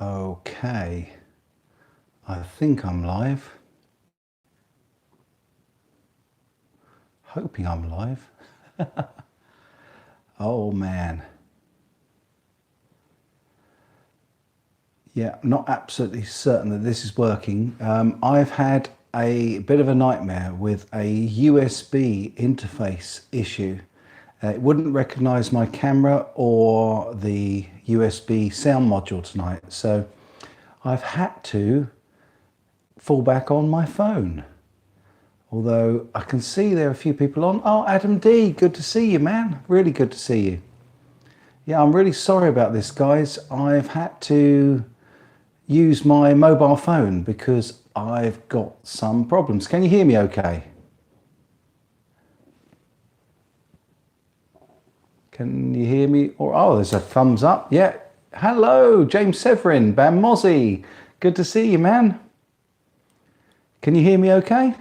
Okay, I think I'm live. Hoping I'm live. Oh man. Yeah, I'm not absolutely certain that this is working. I've had a bit of a nightmare with a USB interface issue. It wouldn't recognize my camera or the USB sound module tonight, so I've had to fall back on my phone. Although I can see there are a few people on. Oh, Adam D, good to see you, man. Really good to see you. Yeah, I'm really sorry about this, guys. I've had to use my mobile phone because I've got some problems. Can you hear me okay? Can you hear me? Or oh, there's a thumbs up. Yeah. Hello, James Severin, Bam Mozzie. Good to see you, man. Can you hear me okay?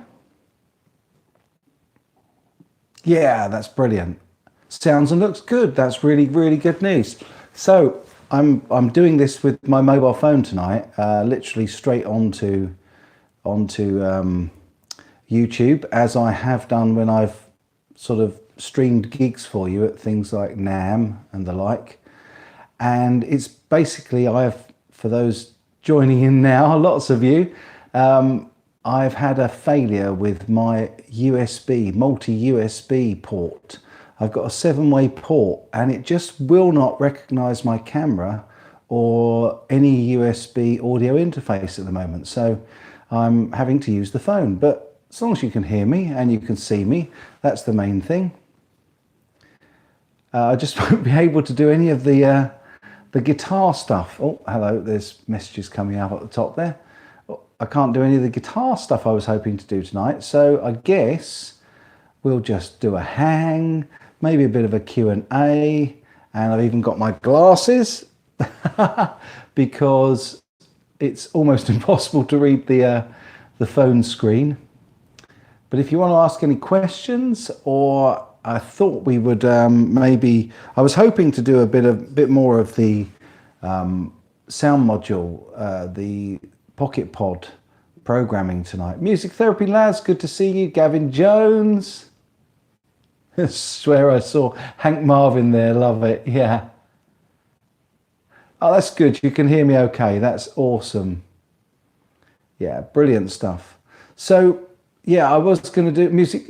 Yeah, that's brilliant. Sounds and looks good. That's really, really good news. So I'm doing this with my mobile phone tonight, literally straight onto YouTube, as I have done when I've sort of streamed gigs for you at things like NAMM and the like. And it's basically, for those joining in now, lots of you, I've had a failure with my USB, multi-USB port. I've got a 7-way port and it just will not recognize my camera or any USB audio interface at the moment. So I'm having to use the phone, but as long as you can hear me and you can see me, that's the main thing. I just won't be able to do any of the guitar stuff. Oh, hello, there's messages coming up at the top there. I can't do any of the guitar stuff I was hoping to do tonight, so I guess we'll just do a hang, maybe a bit of a Q&A, and I've even got my glasses because it's almost impossible to read the phone screen. But if you want to ask any questions, or I thought we would maybe, I was hoping to do a bit more of the sound module, the Pocket Pod programming tonight. Music Therapy Lads, good to see you. Gavin Jones. I swear I saw Hank Marvin there, love it, yeah. Oh, that's good, you can hear me okay, that's awesome. Yeah, brilliant stuff. So, yeah, I was going to do music,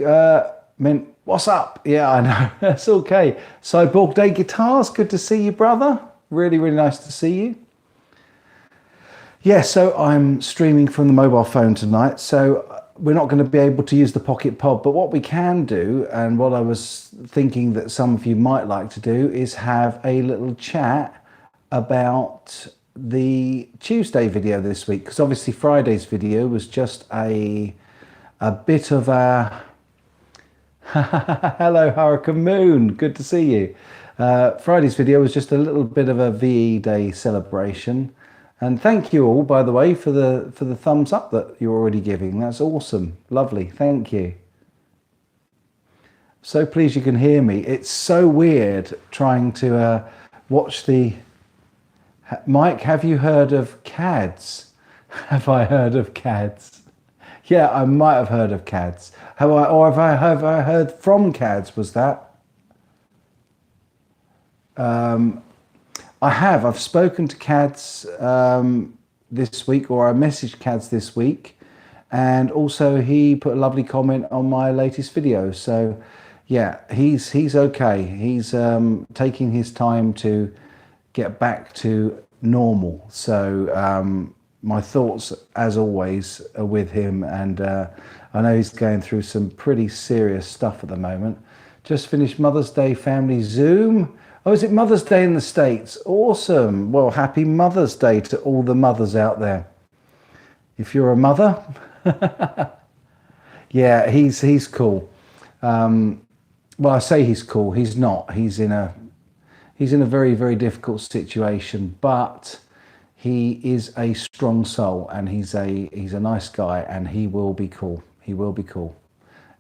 what's up? Yeah, I know, that's okay. Cyborg Day Guitars, good to see you, brother. Really, really nice to see you. Yeah, so I'm streaming from the mobile phone tonight, so we're not going to be able to use the Pocket Pod, but what we can do, and what I was thinking that some of you might like to do, is have a little chat about the Tuesday video this week, because obviously Friday's video was just a bit of a... Hello, Hurricane Moon, good to see you. Friday's video was just a little bit of a VE Day celebration. And thank you all, by the way, for the thumbs up that you're already giving. That's awesome. Lovely. Thank you. So pleased you can hear me. It's so weird trying to watch the... Mike, have you heard of CADS? Have I heard of CADS? Yeah, I might have heard of CADS. Have I heard from CADS, was that? I've spoken to CADS this week, or I messaged CADS this week, and also he put a lovely comment on my latest video. So yeah, he's okay. He's taking his time to get back to normal. So my thoughts, as always, are with him, and I know he's going through some pretty serious stuff at the moment. Just finished Mother's Day family Zoom. Oh, is it Mother's Day in the States? Awesome. Well, happy Mother's Day to all the mothers out there. If you're a mother, yeah, he's cool. Well, I say he's cool. He's not. He's in a very, very difficult situation, but he is a strong soul, and he's a nice guy, and he will be cool. He will be cool.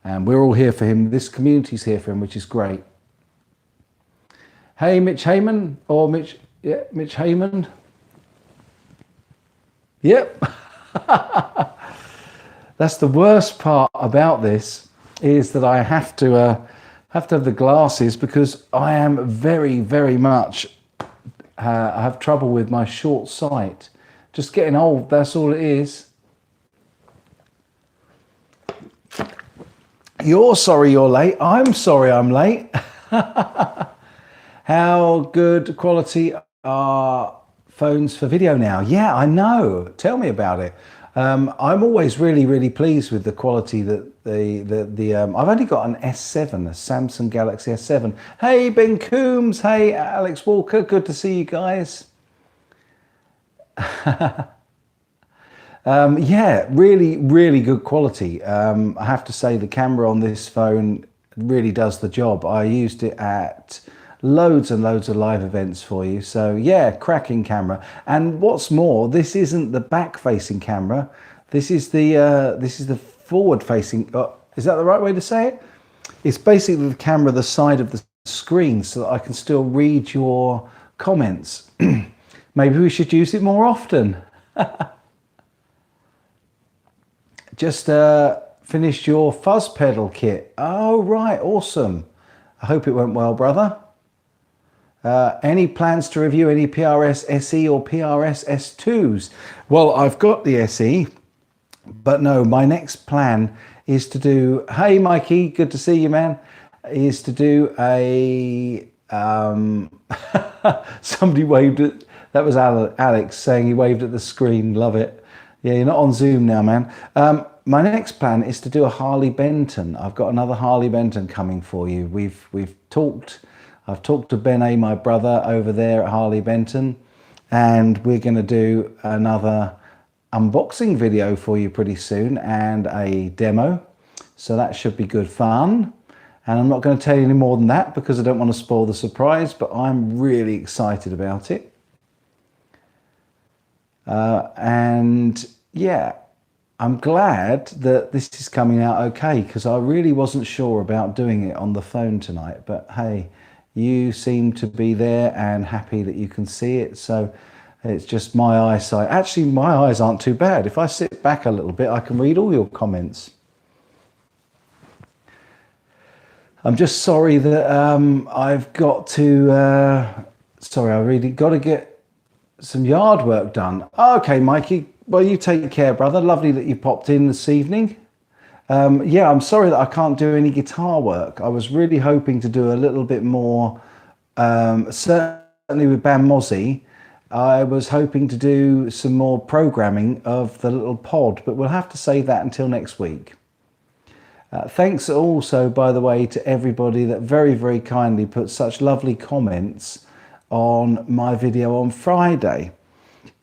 And we're all here for him. This community's here for him, which is great. Hey, Mitch Heyman, or Mitch Heyman. Yep. That's the worst part about this, is that I have to have the glasses because I am very, very much I have trouble with my short sight. Just getting old, that's all it is. You're sorry you're late. I'm sorry I'm late. How good quality are phones for video now? Yeah, I know. Tell me about it. I'm always really, really pleased with the quality that I've only got an S7, a Samsung Galaxy S7. Hey, Ben Coombs. Hey, Alex Walker. Good to see you guys. Yeah, really, really good quality. I have to say the camera on this phone really does the job. I used it at loads and loads of live events for you. So yeah, cracking camera. And what's more, this isn't the back-facing camera. This is the forward-facing. Is that the right way to say it? It's basically the camera the side of the screen, so that I can still read your comments. Maybe we should use it more often. Just finished your fuzz pedal kit. Oh, right, awesome. I hope it went well, brother. Any plans to review any PRS SE or PRS S2s? Well, I've got the SE, but no, my next plan is to do, hey Mikey, good to see you, man, is to do a, somebody waved at, that was Alex saying he waved at the screen, love it. Yeah, you're not on Zoom now, man. My next plan is to do a Harley Benton. I've got another Harley Benton coming for you. I've talked to Ben A, my brother, over there at Harley Benton, and we're going to do another unboxing video for you pretty soon and a demo. So that should be good fun. And I'm not going to tell you any more than that because I don't want to spoil the surprise, but I'm really excited about it. And yeah, I'm glad that this is coming out okay, because I really wasn't sure about doing it on the phone tonight, but hey, you seem to be there and happy that you can see it. So it's just my eyesight. Actually, my eyes aren't too bad. If I sit back a little bit, I can read all your comments. I'm just sorry that I've got to, sorry, I really got to get some yard work done. Okay, Mikey, well, you take care, brother. Lovely that you popped in this evening. Yeah, I'm sorry that I can't do any guitar work. I was really hoping to do a little bit more, certainly with Bam Mozzie. I was hoping to do some more programming of the little pod, but we'll have to save that until next week. Thanks also, by the way, to everybody that very, very kindly put such lovely comments on my video on Friday.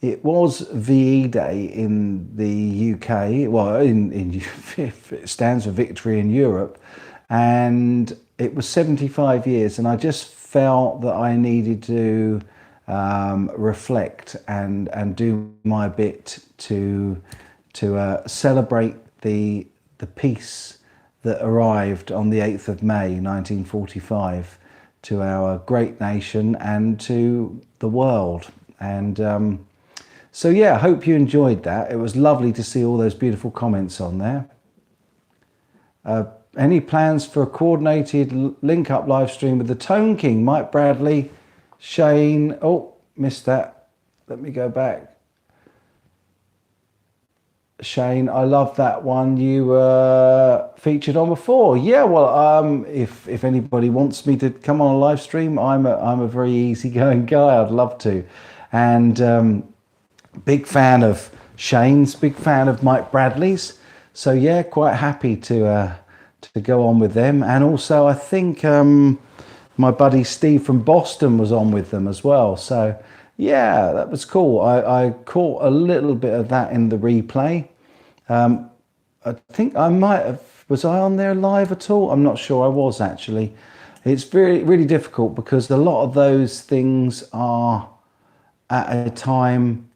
It was VE Day in the UK, well, it stands for Victory in Europe, and it was 75 years, and I just felt that I needed to reflect and do my bit to celebrate the peace that arrived on the 8th of May 1945 to our great nation and to the world. And so yeah, I hope you enjoyed that. It was lovely to see all those beautiful comments on there. Any plans for a coordinated link-up live stream with the Tone King, Mike Bradley, Shane? Oh, missed that. Let me go back. Shane, I love that one you featured on before. Yeah, well, if anybody wants me to come on a live stream, I'm a very easygoing guy. I'd love to. And big fan of Shane's, big fan of Mike Bradley's. So yeah, quite happy to go on with them. And also, I think my buddy Steve from Boston was on with them as well. So yeah, that was cool. I caught a little bit of that in the replay. I think I might have, was I on there live at all? I'm not sure I was actually. It's really difficult because a lot of those things are at a time.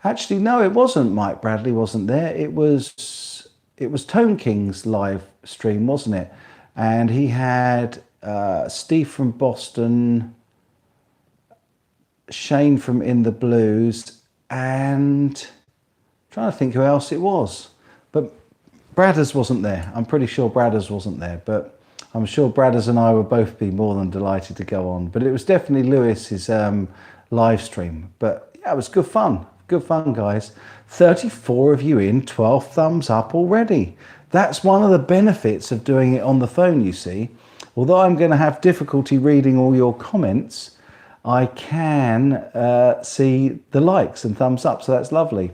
Actually, no, it wasn't. Mike Bradley wasn't there. It was Tone King's live stream, wasn't it? And he had Steve from Boston, Shane from In the Blues, and Trying to think who else it was, but Bradders wasn't there. I'm pretty sure Bradders wasn't there, but I'm sure Bradders and I would both be more than delighted to go on. But it was definitely Lewis's live stream. But yeah, it was good fun. Good fun, guys. 34 of you in, 12 thumbs up already. That's one of the benefits of doing it on the phone, you see. Although I'm going to have difficulty reading all your comments, I can see the likes and thumbs up, so that's lovely.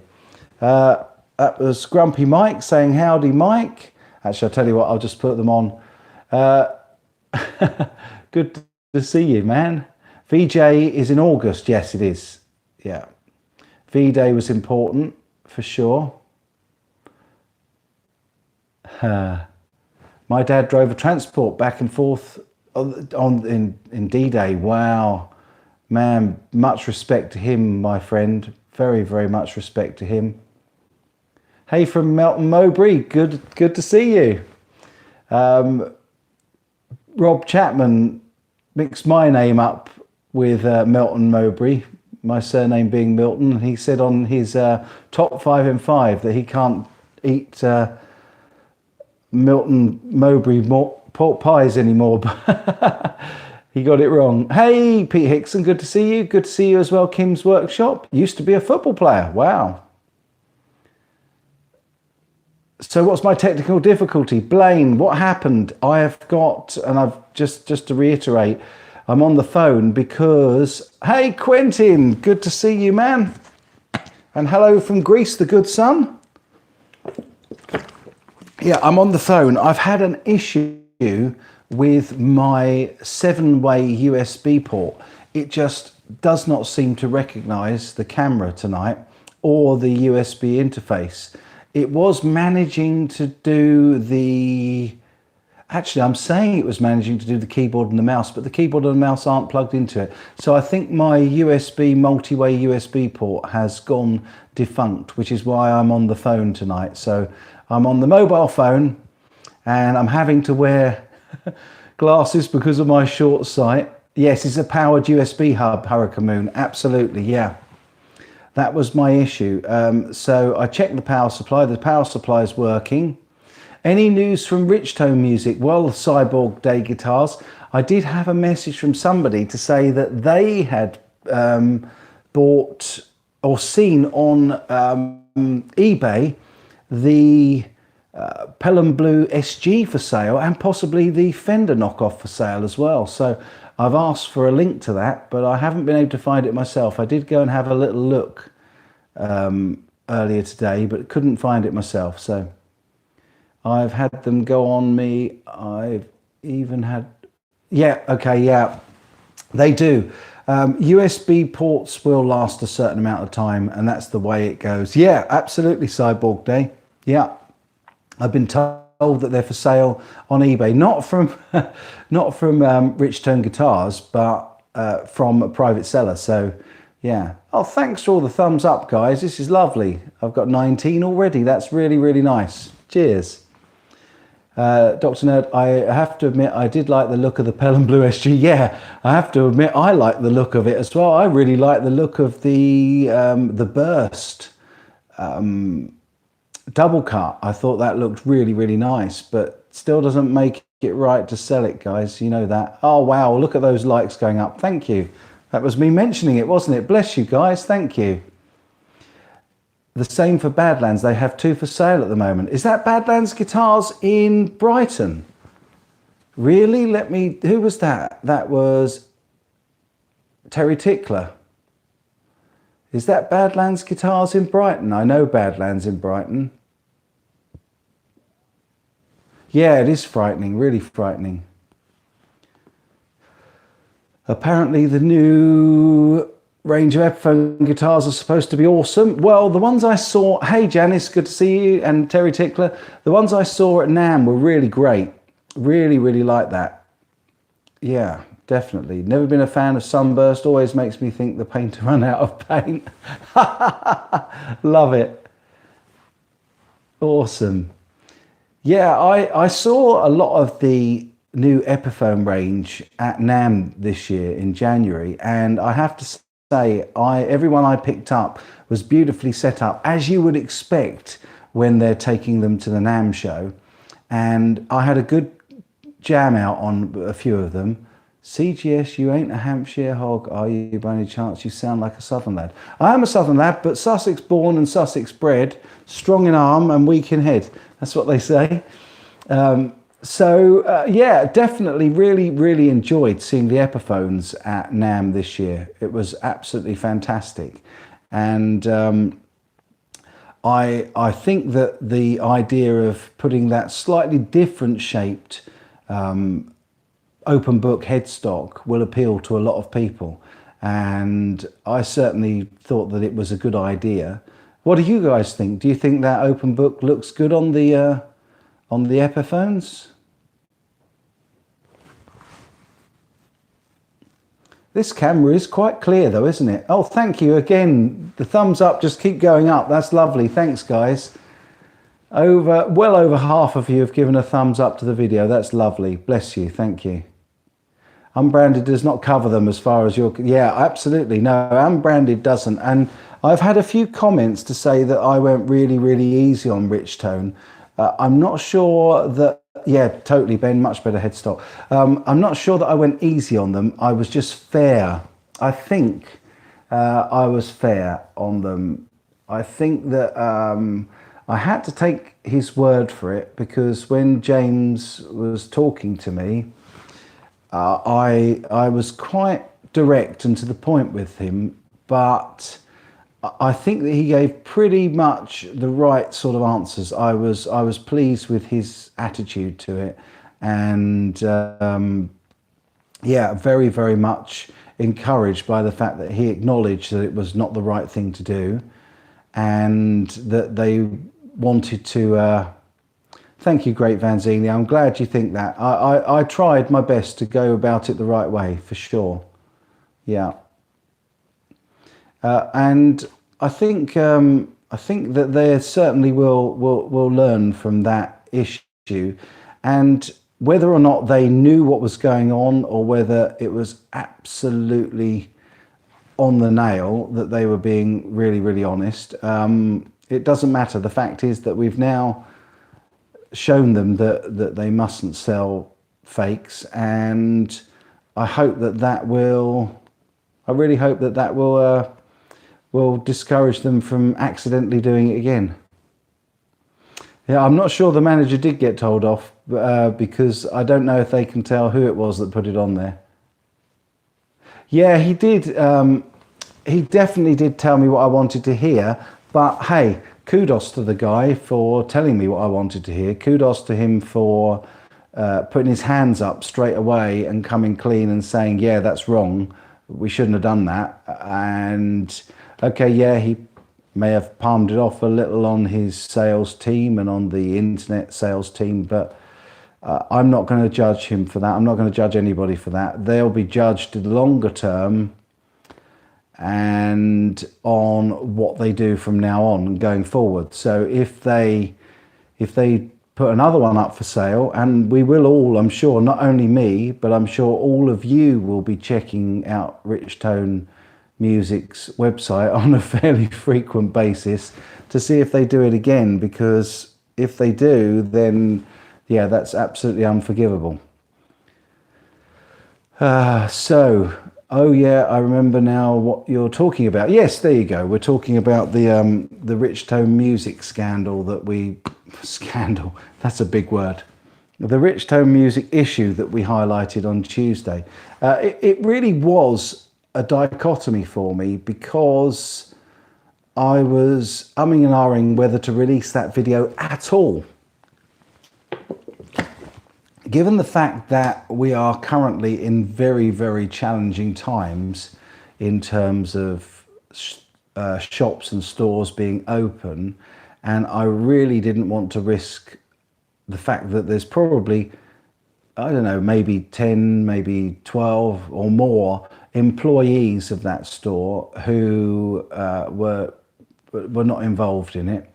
That was Grumpy Mike saying, howdy, Mike. Actually, I'll tell you what, I'll just put them on. Good to see you, man. VJ is in August. Yes, it is. Yeah. V-Day was important, for sure. My dad drove a transport back and forth in D-Day. Wow. Man, much respect to him, my friend. Very, very much respect to him. Hey, from Melton Mowbray. Good to see you. Rob Chapman mixed my name up with Melton Mowbray, my surname being Milton. He said on his top 5 in 5 that he can't eat Milton Mowbray pork pies anymore. He got it wrong. Hey, Pete Hickson, good to see you. Good to see you as well. Kim's Workshop. Used to be a football player. Wow. So what's my technical difficulty? Blaine, what happened? I have got, and I've just to reiterate, I'm on the phone because, hey, Quentin, good to see you, man. And hello from Greece, the good son. Yeah, I'm on the phone. I've had an issue with my 7-way USB port. It just does not seem to recognize the camera tonight or the USB interface. It was managing to do the... Actually, I'm saying it was managing to do the keyboard and the mouse, but the keyboard and the mouse aren't plugged into it. So I think my USB, multi-way USB port has gone defunct, which is why I'm on the phone tonight. So I'm on the mobile phone and I'm having to wear glasses because of my short sight. Yes, it's a powered USB hub, Hurricane Moon. Absolutely, yeah. That was my issue. So I checked the power supply. The power supply is working. Any news from Rich Tone Music? Well, Cyborg Day Guitars. I did have a message from somebody to say that they had bought or seen on eBay the Pelham Blue SG for sale and possibly the Fender knockoff for sale as well. So I've asked for a link to that, but I haven't been able to find it myself. I did go and have a little look earlier today, but couldn't find it myself. So I've had them go on me. I've even had, yeah, okay, yeah, they do. USB ports will last a certain amount of time, and that's the way it goes. Yeah, absolutely, Cyborg Day. Yeah, I've been told that they're for sale on eBay, not from Rich Tone Guitars, but from a private seller. So yeah. Oh, thanks for all the thumbs up, guys. This is lovely. I've got 19 already. That's really, really nice. Cheers. Dr. Nerd, I have to admit I did like the look of the Pelham Blue SG. Yeah, I have to admit I like the look of it as well. I really like the look of the Burst double cut. I thought that looked really, really nice, but still doesn't make it right to sell it, guys. You know that. Oh, wow. Look at those likes going up. Thank you. That was me mentioning it, wasn't it? Bless you guys. Thank you. The same for Badlands. They have 2 for sale at the moment. Is that Badlands Guitars in Brighton? Really? Who was that? That was Terry Tickler. Is that Badlands Guitars in Brighton? I know Badlands in Brighton. Yeah, it is frightening, really frightening. Apparently the new range of Epiphone guitars are supposed to be awesome. Well, the ones I saw, hey Janice, good to see you, and Terry Tickler, the ones I saw at NAMM were really great. Really, really like that. Yeah, definitely. Never been a fan of Sunburst, always makes me think the paint to run out of paint. Love it. Awesome. Yeah, I saw a lot of the new Epiphone range at NAMM this year in January, and I have to say say, everyone I picked up was beautifully set up, as you would expect when they're taking them to the NAMM show. And I had a good jam out on a few of them. CGS, you ain't a Hampshire hog, are you, by any chance? You sound like a Southern lad. I am a Southern lad, but Sussex born and Sussex bred, strong in arm and weak in head. That's what they say. Yeah, definitely really enjoyed seeing the Epiphones at NAMM this year. It was absolutely fantastic. And I think that the idea of putting that slightly different shaped open book headstock will appeal to a lot of people. And I certainly thought that it was a good idea. What do you guys think? Do you think that open book looks good on the Epiphones? This camera is quite clear though, isn't it? Oh, thank you again. The thumbs up just keep going up. That's lovely. Thanks, guys. Well over half of you have given a thumbs up to the video. That's lovely. Bless you. Thank you. Unbranded does not cover them as far as you're... Yeah, absolutely. No, Unbranded doesn't. And I've had a few comments to say that I went really easy on Richtone. I'm not sure that... Yeah, totally, Ben, much better headstock. I'm not sure that I went easy on them. I was just fair. I think I was fair on them. I think that I had to take his word for it, because when James was talking to me, I was quite direct and to the point with him, but I think that he gave pretty much the right sort of answers. I was pleased with his attitude to it, and yeah, very much encouraged by the fact that he acknowledged that it was not the right thing to do, and that they wanted to... Thank you, Great Vanzini. I'm glad you think that. I tried my best to go about it the right way, for sure. Yeah. And I think that they certainly will learn from that issue, and whether or not they knew what was going on, or whether it was absolutely on the nail that they were being really honest, it doesn't matter. The fact is that we've now shown them that they mustn't sell fakes, and I hope that will... I really hope that will discourage them from accidentally doing it again. Yeah, I'm not sure the manager did get told off, because I don't know if they can tell who it was that put it on there. Yeah, he did. He definitely did tell me what I wanted to hear, but hey, kudos to the guy for telling me what I wanted to hear. Kudos to him for putting his hands up straight away and coming clean and saying, yeah, that's wrong. We shouldn't have done that. And okay, yeah, he may have palmed it off a little on his sales team and on the internet sales team, but I'm not going to judge him for that. I'm not going to judge anybody for that. They'll be judged longer term and on what they do from now on going forward. So if they put another one up for sale, and we will all, I'm sure, not only me, but I'm sure all of you will be checking out Richtone Music's website on a fairly frequent basis to see if they do it again, because if they do, then yeah, that's absolutely unforgivable. Oh yeah, I remember now what you're talking about. Yes, there you go. We're talking about the Richtone Music scandal that we... Scandal, that's a big word. The Richtone Music issue that we highlighted on Tuesday. It really was a dichotomy for me, because I was umming and ahhing whether to release that video at all. Given the fact that we are currently in very challenging times in terms of shops and stores being open, and I really didn't want to risk the fact that there's probably, I don't know, maybe 10, maybe 12 or more employees of that store who were not involved in it,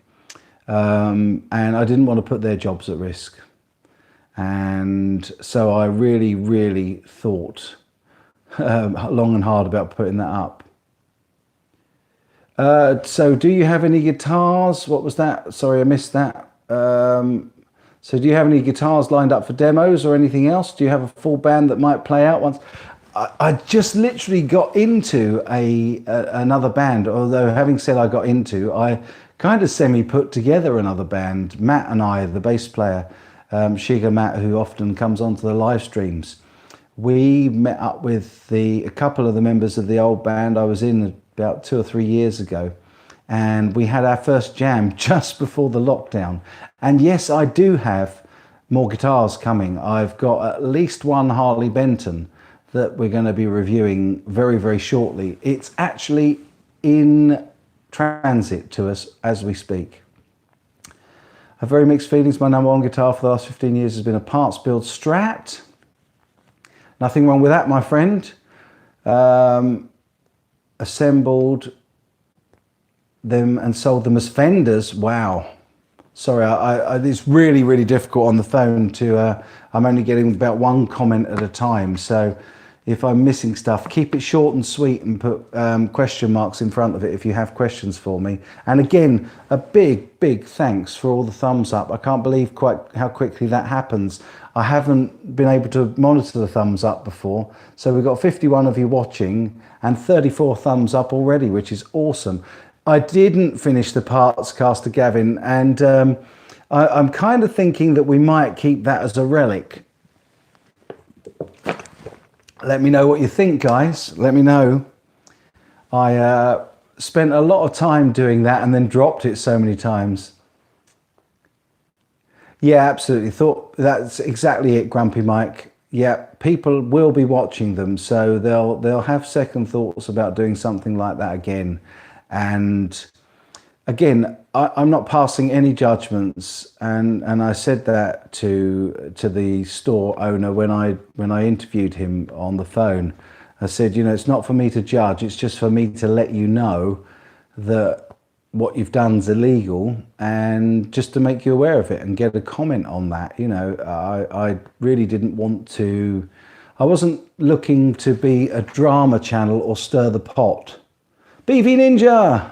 and I didn't want to put their jobs at risk. And so I really thought long and hard about putting that up. So do you have any guitars? What was that? Sorry, I missed that. So do you have any guitars lined up for demos or anything else? Do you have a full band that might play out once? I just literally got into another band, although having said I got into, I kind of semi-put together another band. Matt and I, the bass player, Shiga Matt, who often comes onto the live streams, we met up with a couple of the members of the old band I was in about 2 or 3 years ago, and we had our first jam just before the lockdown. And yes, I do have more guitars coming. I've got at least one Harley Benton that we're going to be reviewing very, very shortly. It's actually in transit to us as we speak. I have very mixed feelings. My number one guitar for the last 15 years has been a parts build Strat. Nothing wrong with that, my friend. Assembled them and sold them as Fenders. Wow. Sorry, it's really, really difficult on the phone to, I'm only getting about one comment at a time. So if I'm missing stuff, keep it short and sweet and put question marks in front of it if you have questions for me. And again, a big, big thanks for all the thumbs up. I can't believe quite how quickly that happens. I haven't been able to monitor the thumbs up before. So we've got 51 of you watching and 34 thumbs up already, which is awesome. I didn't finish the parts caster, Gavin, and I'm kind of thinking that we might keep that as a relic. Let me know what you think, guys. Let me know. I spent a lot of time doing that and then dropped it so many times. Yeah, absolutely. Thought that's exactly it, Grumpy Mike. Yeah, people will be watching them, so they'll have second thoughts about doing something like that again. And again, I'm not passing any judgments, and I said that to the store owner when I interviewed him on the phone. I said, you know, it's not for me to judge, it's just for me to let you know that what you've done is illegal, and just to make you aware of it and get a comment on that. You know, I really didn't want to, I wasn't looking to be a drama channel or stir the pot. BV Ninja!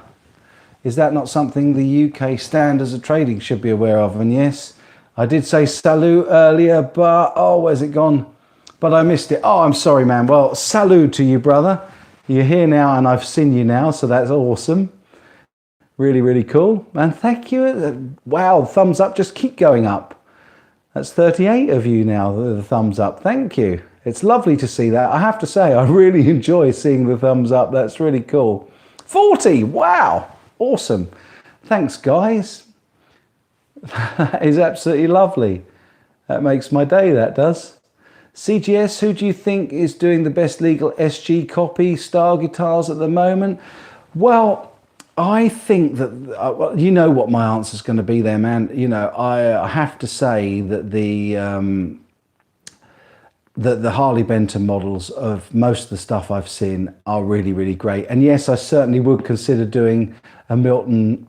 Is that not something the UK standards of trading should be aware of? And yes, I did say salut earlier, but oh, where's it gone? But I missed it. Oh, I'm sorry, man. Well, salut to you, brother. You're here now and I've seen you now, so that's awesome. Really, really cool. And thank you. Wow, thumbs up. Just keep going up. That's 38 of you now, the thumbs up. Thank you. It's lovely to see that. I have to say, I really enjoy seeing the thumbs up. That's really cool. 40. Wow. Awesome. Thanks, guys. That is absolutely lovely. That makes my day, that does. CGS, who do you think is doing the best legal SG copy style guitars at the moment? Well, I think that, well, you know what my answer is going to be there, man. You know, I have to say that the Harley Benton models of most of the stuff I've seen are really, really great. And yes, I certainly would consider doing a Milton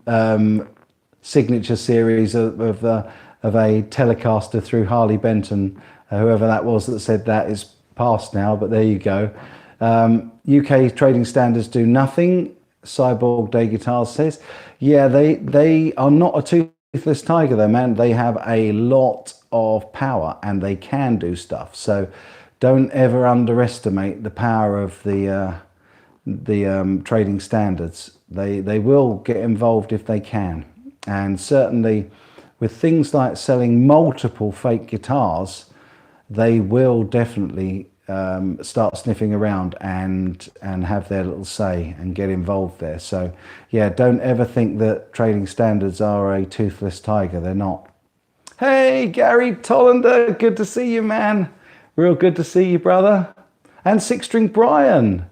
signature series of a Telecaster through Harley Benton. Whoever that was that said that is past now, but there you go. UK trading standards do nothing. Cyborg Day Guitars says, yeah, they are not a toothless tiger though, man. They have a lot of power and they can do stuff. So don't ever underestimate the power of the trading standards. They will get involved if they can. And certainly with things like selling multiple fake guitars, they will definitely start sniffing around and have their little say and get involved there. So yeah, don't ever think that trading standards are a toothless tiger. They're not. Hey, Gary Tollander, good to see you, man. Real good to see you, brother. And Six String Brian.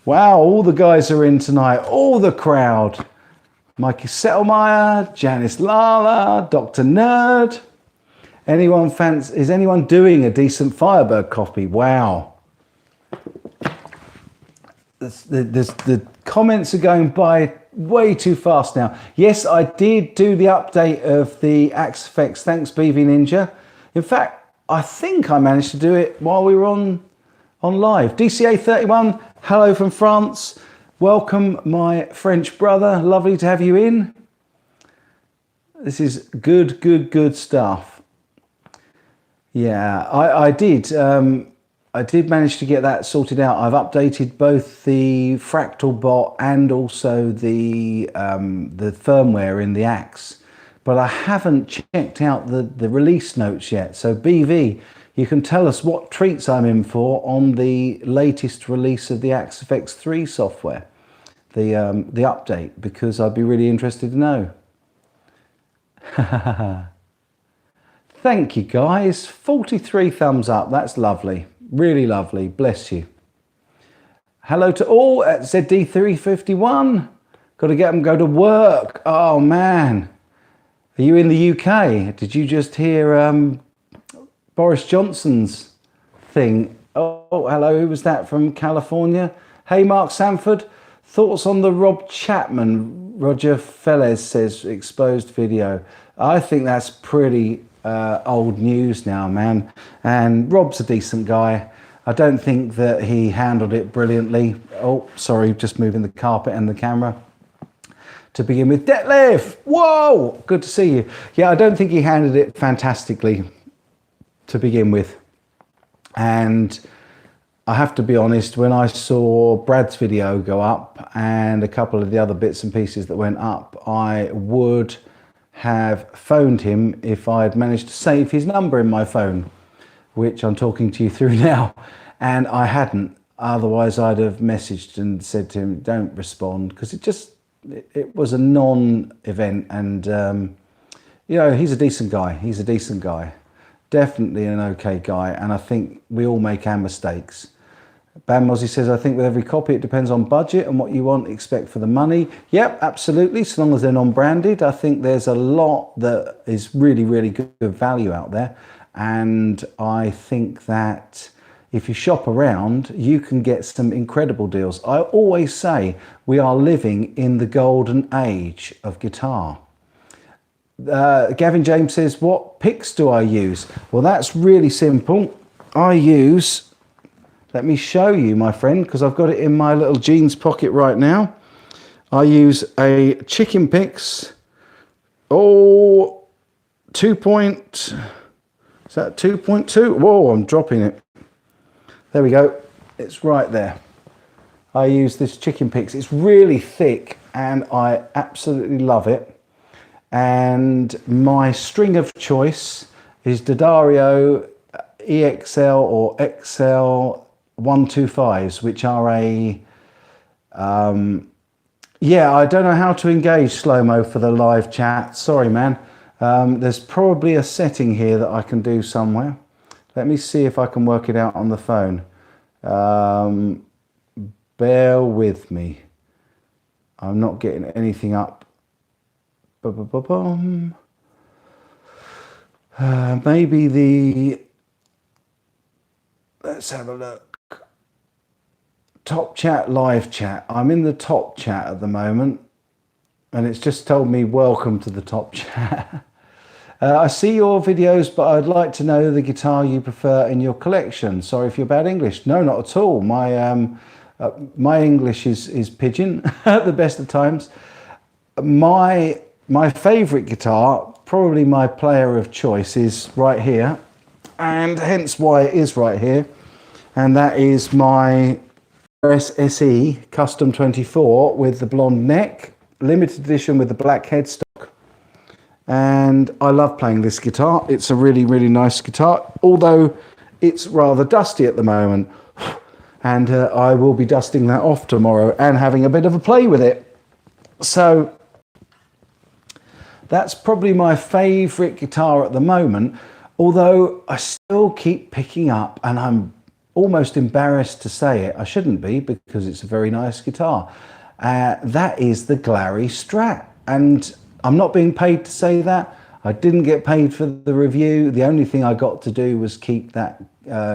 Wow, all the guys are in tonight, all the crowd. Mikey Settelmeyer, Janice Lala, Dr. Nerd. Is anyone doing a decent Firebird copy? Wow. The comments are going by way too fast now. Yes, I did do the update of the Axe Effects. Thanks, BV Ninja. In fact, I think I managed to do it while we were on live. DCA 31, hello from France. Welcome, my French brother. Lovely to have you in. This is good stuff. Yeah, I did. I did manage to get that sorted out. I've updated both the FractalBot and also the firmware in the Axe, but I haven't checked out the release notes yet. So BV, you can tell us what treats I'm in for on the latest release of the Axe FX3 software, the update, because I'd be really interested to know. Thank you guys, 43 thumbs up, that's lovely, really lovely, bless you. Hello to all at ZD351, got to get them, go to work. Oh man, are you in the UK? Did you just hear Boris Johnson's thing? Oh, hello, who was that from California? Hey, Mark Sanford, thoughts on the Rob Chapman, Roger Fellez says, exposed video. I think that's pretty old news now, man. And Rob's a decent guy. I don't think that he handled it brilliantly. Oh, sorry, just moving the carpet and the camera. To begin with, Detlef, whoa, good to see you. Yeah, I don't think he handled it fantastically to begin with. And I have to be honest, when I saw Brad's video go up and a couple of the other bits and pieces that went up, I would have phoned him if I had managed to save his number in my phone, which I'm talking to you through now, and I hadn't. Otherwise, I'd have messaged and said to him, don't respond, because it was a non-event. And, you know, he's a decent guy. He's a decent guy. Definitely an okay guy. And I think we all make our mistakes. Bam Mozzie says, I think with every copy, it depends on budget and what you want, expect for the money. Yep, absolutely. So long as they're non-branded, I think there's a lot that is really, really good value out there. And I think that if you shop around, you can get some incredible deals. I always say we are living in the golden age of guitar. Gavin James says, what picks do I use? Well, that's really simple. I use, let me show you, my friend, because I've got it in my little jeans pocket right now. I use a Chicken Picks, is that 2.2? Whoa, I'm dropping it. There we go. It's right there. I use this Chicken Picks. It's really thick and I absolutely love it. And my string of choice is D'Addario EXL or XL 125s, which are yeah, I don't know how to engage slow-mo for the live chat. Sorry, man. There's probably a setting here that I can do somewhere. Let me see if I can work it out on the phone. Bear with me. I'm not getting anything up. Maybe the, let's have a look. Top chat, live chat. I'm in the top chat at the moment, and it's just told me welcome to the top chat. I see your videos, but I'd like to know the guitar you prefer in your collection. Sorry for your bad English. No, not at all. My English is pigeon at the best of times. My favourite guitar, probably my player of choice, is right here, and hence why it is right here, and that is my SE Custom 24 with the blonde neck, limited edition with the black headstock. And I love playing this guitar. It's a really, really nice guitar, although it's rather dusty at the moment. And I will be dusting that off tomorrow and having a bit of a play with it. So that's probably my favorite guitar at the moment, although I still keep picking up, and I'm almost embarrassed to say it. I shouldn't be, because it's a very nice guitar. That is the Glary Strat. And I'm not being paid to say that. I didn't get paid for the review. The only thing I got to do was keep that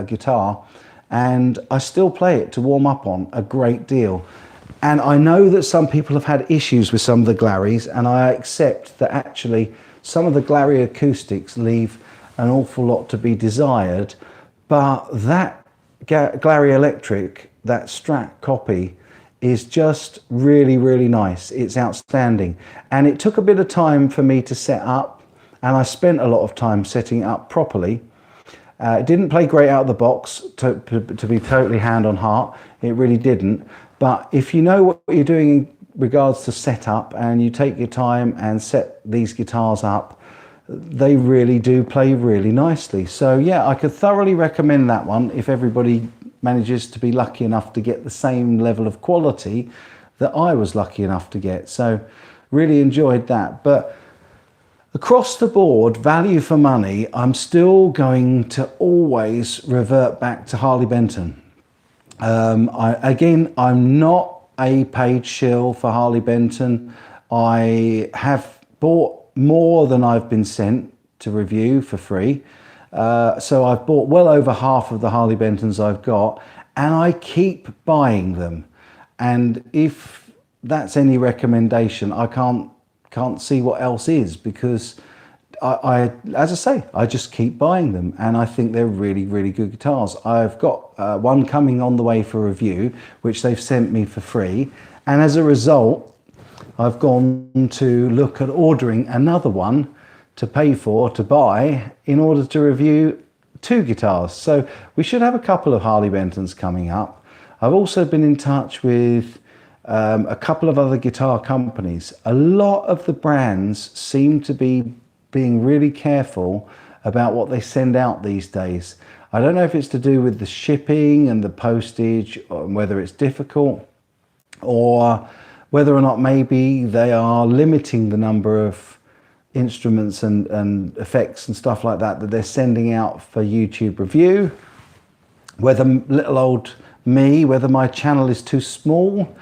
guitar, and I still play it to warm up on a great deal. And I know that some people have had issues with some of the Glaries, and I accept that actually some of the Glary acoustics leave an awful lot to be desired, but that Glary Electric, that Strat copy, is just really, really nice. It's outstanding. And it took a bit of time for me to set up, and I spent a lot of time setting it up properly. It didn't play great out of the box, to be totally hand on heart. It really didn't. But if you know what you're doing in regards to setup, and you take your time and set these guitars up, they really do play really nicely. So yeah, I could thoroughly recommend that one if everybody manages to be lucky enough to get the same level of quality that I was lucky enough to get. So really enjoyed that. But across the board, value for money, I'm still going to always revert back to Harley Benton. I'm not a paid shill for Harley Benton. I have bought more than I've been sent to review for free. So I've bought well over half of the Harley Bentons I've got, and I keep buying them. And if that's any recommendation, I can't see what else is, because as I say, I just keep buying them, and I think they're really, really good guitars. I've got one coming on the way for review, which they've sent me for free. And as a result, I've gone to look at ordering another one to pay for, to buy, in order to review 2 guitars. So we should have a couple of Harley Bentons coming up. I've also been in touch with a couple of other guitar companies. A lot of the brands seem to be being really careful about what they send out these days. I don't know if it's to do with the shipping and the postage, or whether it's difficult, or whether or not maybe they are limiting the number of instruments and effects and stuff like that they're sending out for YouTube review. Whether little old me, whether my channel is too small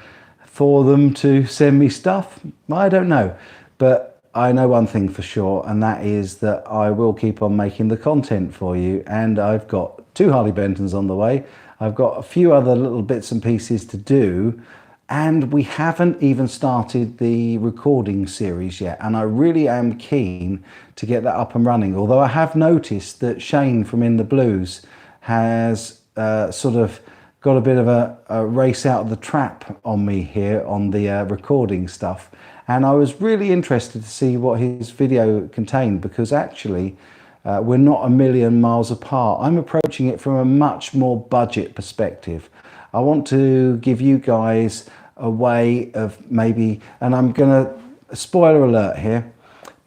for them to send me stuff, I don't know. But I know one thing for sure, and that is that I will keep on making the content for you. And I've got 2 Harley Bentons on the way. I've got a few other little bits and pieces to do, and we haven't even started the recording series yet. And I really am keen to get that up and running. Although I have noticed that Shane from In the Blues has sort of got a bit of a race out of the trap on me here on the recording stuff. And I was really interested to see what his video contained, because actually we're not a million miles apart. I'm approaching it from a much more budget perspective. I want to give you guys a way of maybe, and I'm gonna, spoiler alert here,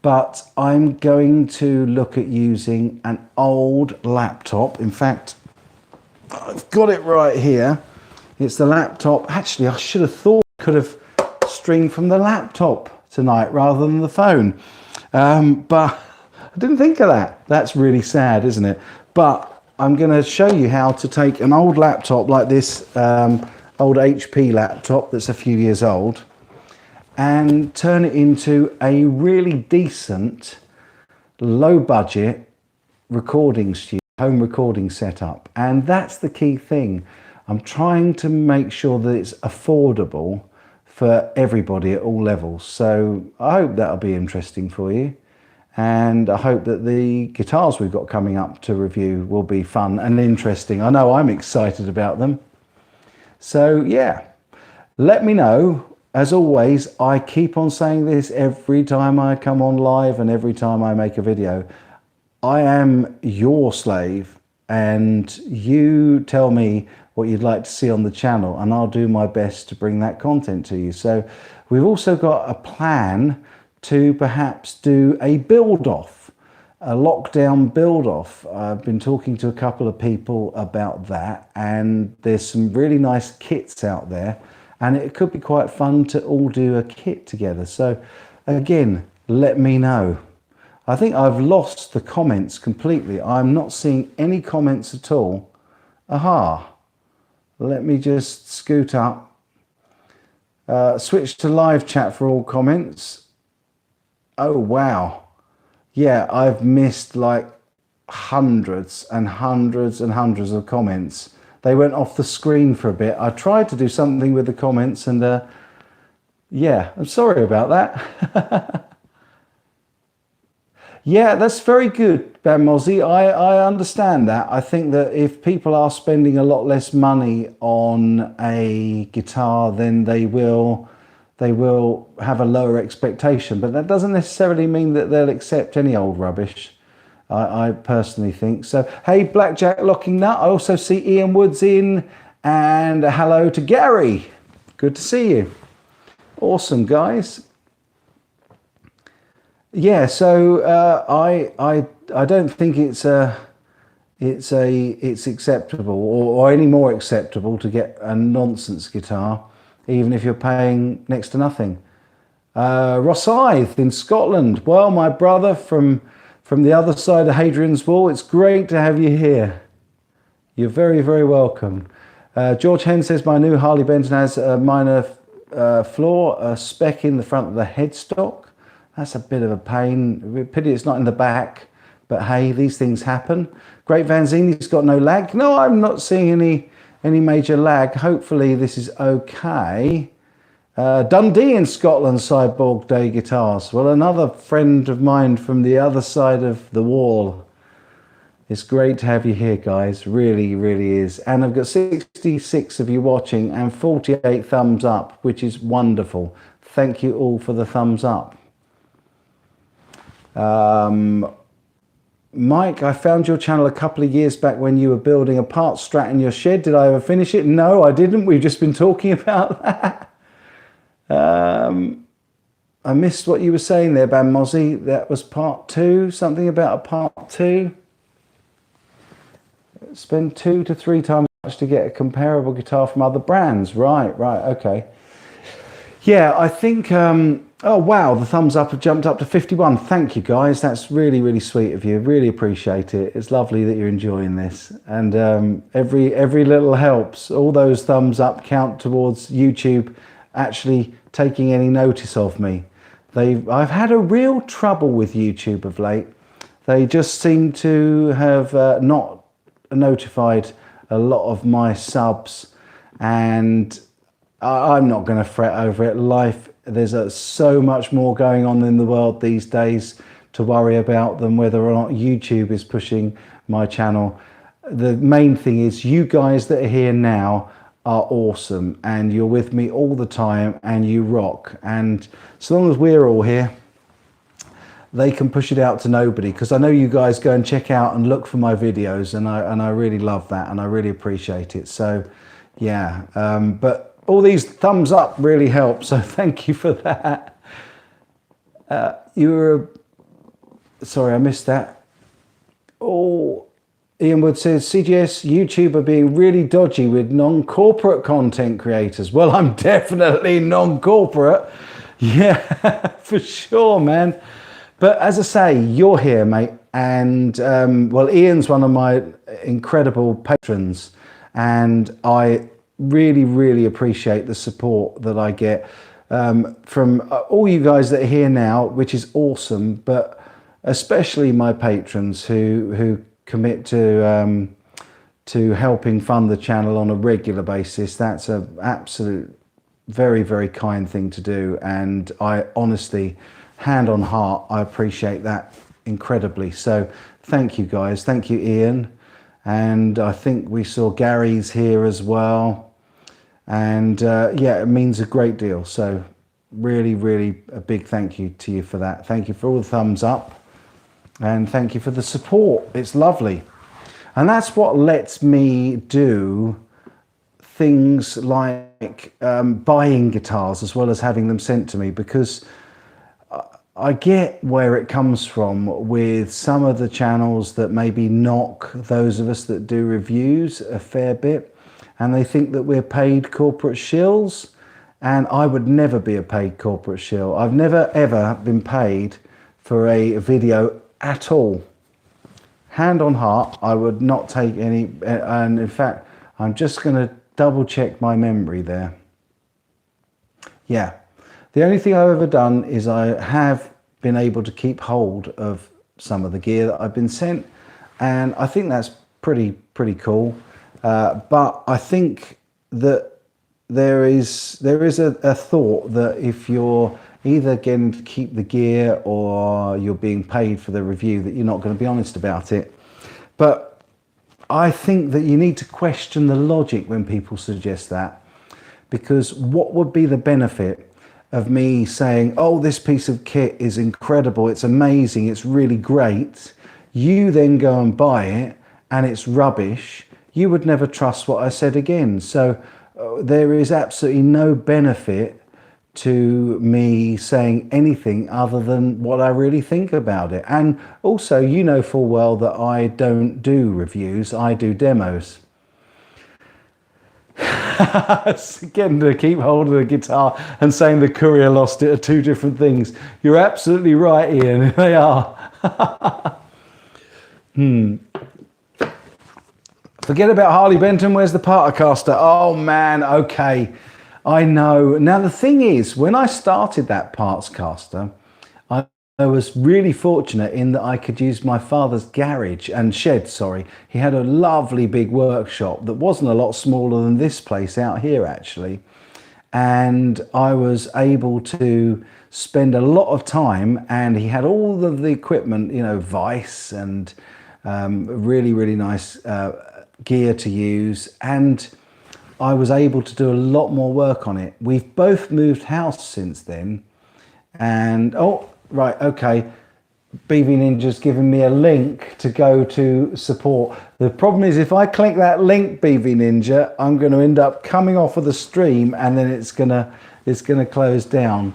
but I'm going to look at using an old laptop. In fact, I've got it right here. It's the laptop. Actually, I should have thought I could have streamed from the laptop tonight rather than the phone. But I didn't think of that. That's really sad, isn't it? But I'm going to show you how to take an old laptop like this, old HP laptop that's a few years old, and turn it into a really decent, low budget recording studio, home recording setup. And that's the key thing. I'm trying to make sure that it's affordable for everybody at all levels. So I hope that'll be interesting for you. And I hope that the guitars we've got coming up to review will be fun and interesting. I know I'm excited about them. So yeah, let me know. As always, I keep on saying this every time I come on live and every time I make a video. I am your slave, and you tell me what you'd like to see on the channel, and I'll do my best to bring that content to you. So we've also got a plan to perhaps do a build-off, a lockdown build-off. I've been talking to a couple of people about that, and there's some really nice kits out there, and it could be quite fun to all do a kit together. So again, let me know. I think I've lost the comments completely. I'm not seeing any comments at all. Aha. Let me just scoot up. Switch to live chat for all comments. Oh, wow. Yeah, I've missed like hundreds and hundreds and hundreds of comments. They went off the screen for a bit. I tried to do something with the comments, and yeah, I'm sorry about that. Yeah, that's very good, Ben Mozzie. I understand that. I think that if people are spending a lot less money on a guitar, then they will have a lower expectation. But that doesn't necessarily mean that they'll accept any old rubbish. I personally think so. Hey, Blackjack Locking Nut. I also see Ian Woods in, and a hello to Gary. Good to see you. Awesome, guys. Yeah, so I don't think it's acceptable or any more acceptable to get a nonsense guitar, even if you're paying next to nothing. Rosyth in Scotland. Well, my brother from the other side of Hadrian's Wall, it's great to have you here. You're very, very welcome. George Hen says my new Harley Benton has a minor flaw, a speck in the front of the headstock. That's a bit of a pain. Pity it's not in the back, but hey, these things happen. Great Vanzini's got no lag. No, I'm not seeing any major lag. Hopefully this is okay. Dundee in Scotland, Cyborg Day Guitars. Well, another friend of mine from the other side of the wall. It's great to have you here, guys. Really, really is. And I've got 66 of you watching and 48 thumbs up, which is wonderful. Thank you all for the thumbs up. Mike, I found your channel a couple of years back when you were building a part strat in your shed. Did I ever finish it? No, I didn't. We've just been talking about that. I missed what you were saying there, Ban Mozzie. That was part 2, something about a part 2. Spend 2 to 3 times as much to get a comparable guitar from other brands. Right, okay. Yeah, I think, oh wow, the thumbs up have jumped up to 51. Thank you, guys. That's really, really sweet of you. Really appreciate it. It's lovely that you're enjoying this. And every little helps. All those thumbs up count towards YouTube actually taking any notice of me. I've had a real trouble with YouTube of late. They just seem to have not notified a lot of my subs, and I'm not going to fret over it. There's so much more going on in the world these days to worry about than whether or not YouTube is pushing my channel. The main thing is you guys that are here now are awesome, and you're with me all the time, and you rock. And so long as we're all here, they can push it out to nobody, because I know you guys go and check out and look for my videos, and I really love that, and I really appreciate it. So yeah, but all these thumbs up really help, so thank you for that. Sorry, I missed that. Oh, Ian Wood says, CGS, YouTube are being really dodgy with non-corporate content creators. Well, I'm definitely non-corporate. Yeah, for sure, man. But as I say, you're here, mate. And, well, Ian's one of my incredible patrons. And I really, really appreciate the support that I get from all you guys that are here now, which is awesome. But especially my patrons who commit to helping fund the channel on a regular basis. That's an absolute very, very kind thing to do. And I honestly, hand on heart, I appreciate that incredibly. So thank you, guys. Thank you, Ian. And I think we saw Gary's here as well. And yeah, it means a great deal. So really, really a big thank you to you for that. Thank you for all the thumbs up. And thank you for the support. It's lovely. And that's what lets me do things like buying guitars as well as having them sent to me, because I get where it comes from with some of the channels that maybe knock those of us that do reviews a fair bit, and they think that we're paid corporate shills, and I would never be a paid corporate shill. I've never ever been paid for a video at all. Hand on heart, I would not take any, and in fact, I'm just going to double check my memory there. Yeah, the only thing I've ever done is I have been able to keep hold of some of the gear that I've been sent, and I think that's pretty cool. But I think that there is a thought that if you're either getting to keep the gear or you're being paid for the review, that you're not going to be honest about it. But I think that you need to question the logic when people suggest that, because what would be the benefit of me saying, oh, this piece of kit is incredible, it's amazing, it's really great. You then go and buy it and it's rubbish. You would never trust what I said again. So there is absolutely no benefit to me saying anything other than what I really think about it. And also, you know full well that I don't do reviews, I do demos. Getting to keep hold of the guitar and saying the courier lost it are two different things. You're absolutely right, Ian. They are. Forget about Harley Benton. Where's the Partercaster? Oh man, okay. I know. Now the thing is, when I started that Partscaster, I was really fortunate in that I could use my father's garage and shed, sorry. He had a lovely big workshop that wasn't a lot smaller than this place out here actually. And I was able to spend a lot of time, and he had all of the equipment, you know, Vice and really, really nice gear to use. And I was able to do a lot more work on it. We've both moved house since then. And, oh, right, okay. BV Ninja's given me a link to go to support. The problem is if I click that link, BV Ninja, I'm going to end up coming off of the stream and then it's gonna close down.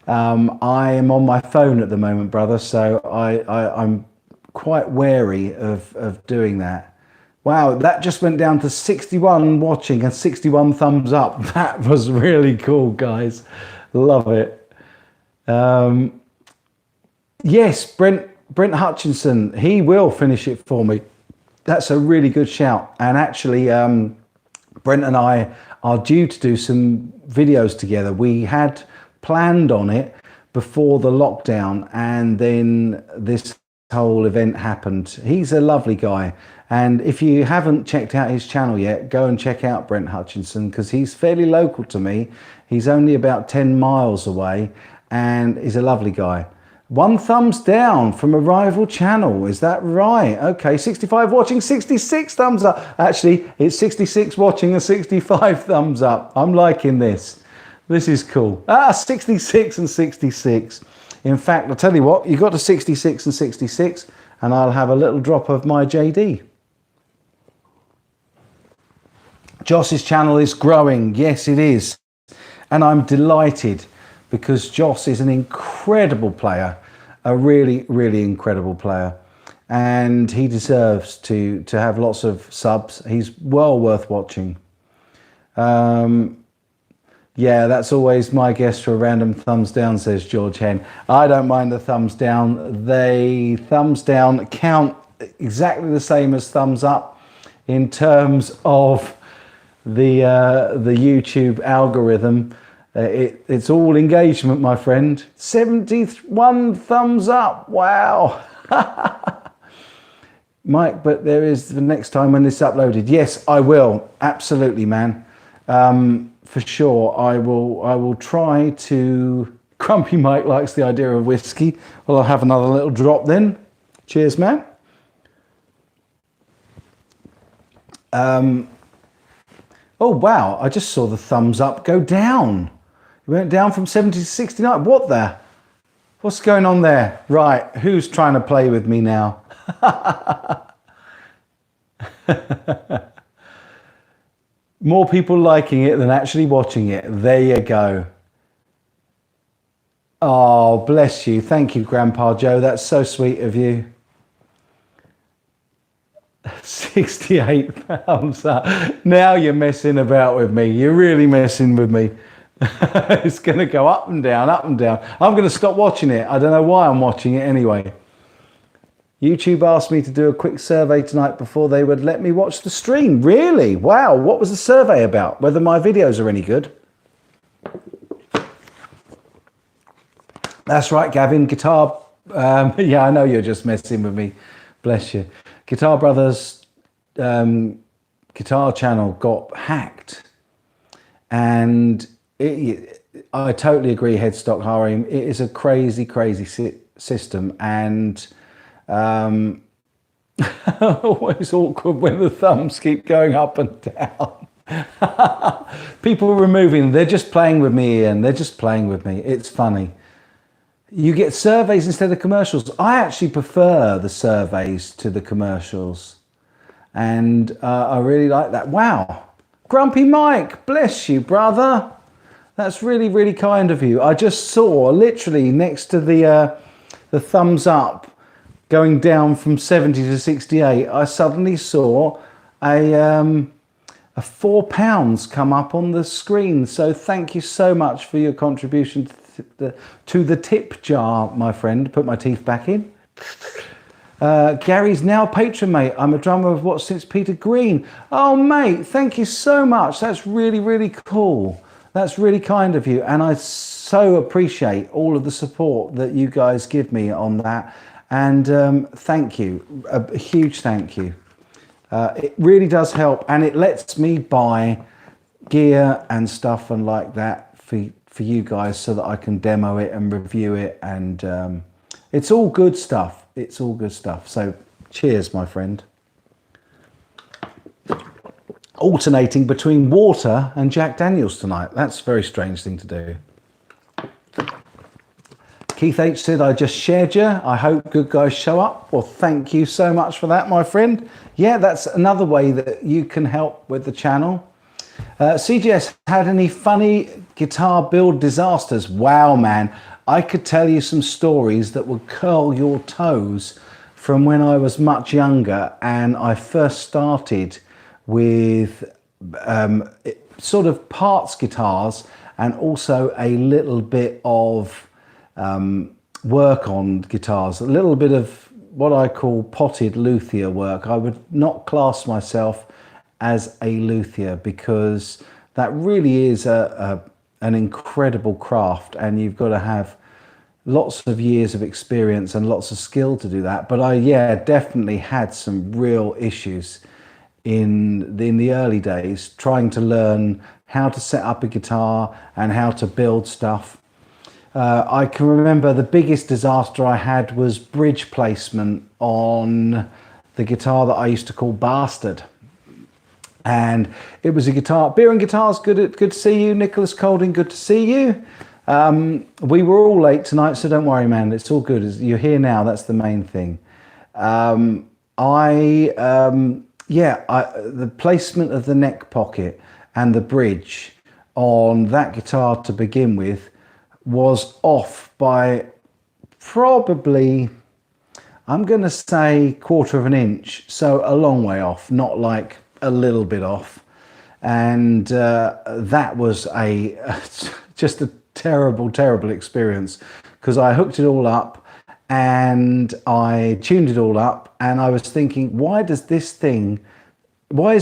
I am on my phone at the moment, brother, so I'm quite wary of doing that. Wow, that just went down to 61 watching and 61 thumbs up. That was really cool, guys. Love it. Yes, Brent Hutchinson, he will finish it for me. That's a really good shout. And actually, Brent and I are due to do some videos together. We had planned on it before the lockdown, and then this whole event happened. He's a lovely guy. And if you haven't checked out his channel yet, go and check out Brent Hutchinson, because he's fairly local to me. He's only about 10 miles away, and he's a lovely guy. 1 thumbs down from a rival channel. Is that right? Okay, 65 watching, 66 thumbs up. Actually, it's 66 watching and 65 thumbs up. I'm liking this. This is cool. 66 and 66. In fact, I'll tell you what, you got to 66 and 66, and I'll have a little drop of my JD. Joss's channel is growing. Yes, it is. And I'm delighted, because Joss is an incredible player, a really, really incredible player. And he deserves to have lots of subs. He's well worth watching. Yeah, that's always my guess for a random thumbs down, says George Hen. I don't mind the thumbs down. They thumbs down count exactly the same as thumbs up in terms of the YouTube algorithm. It's all engagement, my friend. 71 thumbs up. Wow. Mike, but there is the next time when this is uploaded. Yes, I will. Absolutely, man. For sure, I will try to. Grumpy Mike likes the idea of whiskey. Well, I'll have another little drop then. Cheers, man. Oh, wow. I just saw the thumbs up go down. It went down from 70 to 69. What the? What's going on there? Right. Who's trying to play with me now? More people liking it than actually watching it. There you go. Oh, bless you. Thank you, Grandpa Joe. That's so sweet of you. 68 thumbs up. Now you're messing about with me. You're really messing with me. It's going to go up and down, up and down. I'm going to stop watching it. I don't know why I'm watching it anyway. YouTube asked me to do a quick survey tonight before they would let me watch the stream. Really? Wow. What was the survey about? Whether my videos are any good? That's right, Gavin. Guitar. Yeah, I know you're just messing with me. Bless you. Guitar Brothers guitar channel got hacked. And I totally agree, Headstock Harim. It is a crazy, crazy system, and always awkward when the thumbs keep going up and down. People removing them. They're just playing with me, Ian. They're just playing with me. It's funny. You get surveys instead of commercials. I actually prefer the surveys to the commercials. And I really like that. Wow. Grumpy Mike, bless you, brother. That's really, really kind of you. I just saw literally next to the thumbs up going down from 70 to 68, I suddenly saw a £4 come up on the screen. So thank you so much for your contribution to the tip jar, my friend. Put my teeth back in. Gary's now patron, mate. I'm a drummer of What Since Peter Green. Oh, mate, thank you so much. That's really, really cool. That's really kind of you. And I so appreciate all of the support that you guys give me on that. And thank you. A huge thank you. It really does help. And it lets me buy gear and stuff and like that for you guys so that I can demo it and review it. And it's all good stuff. It's all good stuff. So cheers, my friend. Alternating between water and Jack Daniels tonight. That's a very strange thing to do. Keith H said, I just shared you. I hope good guys show up. Well, thank you so much for that, my friend. Yeah, that's another way that you can help with the channel. CGS, had any funny guitar build disasters? Wow, man. I could tell you some stories that would curl your toes from when I was much younger and I first started with sort of parts guitars and also a little bit of work on guitars, a little bit of what I call potted luthier work. I would not class myself as a luthier because that really is an incredible craft and you've got to have lots of years of experience and lots of skill to do that. But I definitely had some real issues in the early days trying to learn how to set up a guitar and how to build stuff. I can remember the biggest disaster I had was bridge placement on the guitar that I used to call Bastard. And it was a guitar, Beer and Guitars, good to see you. Nicholas Colding, good to see you. We were all late tonight, so don't worry, man. It's all good. You're here now. That's the main thing. The placement of the neck pocket and the bridge on that guitar to begin with was off by probably, I'm going to say 1/4 of an inch. So a long way off, not like a little bit off. And that was just a terrible, terrible experience because I hooked it all up and I tuned it all up and I was thinking, why is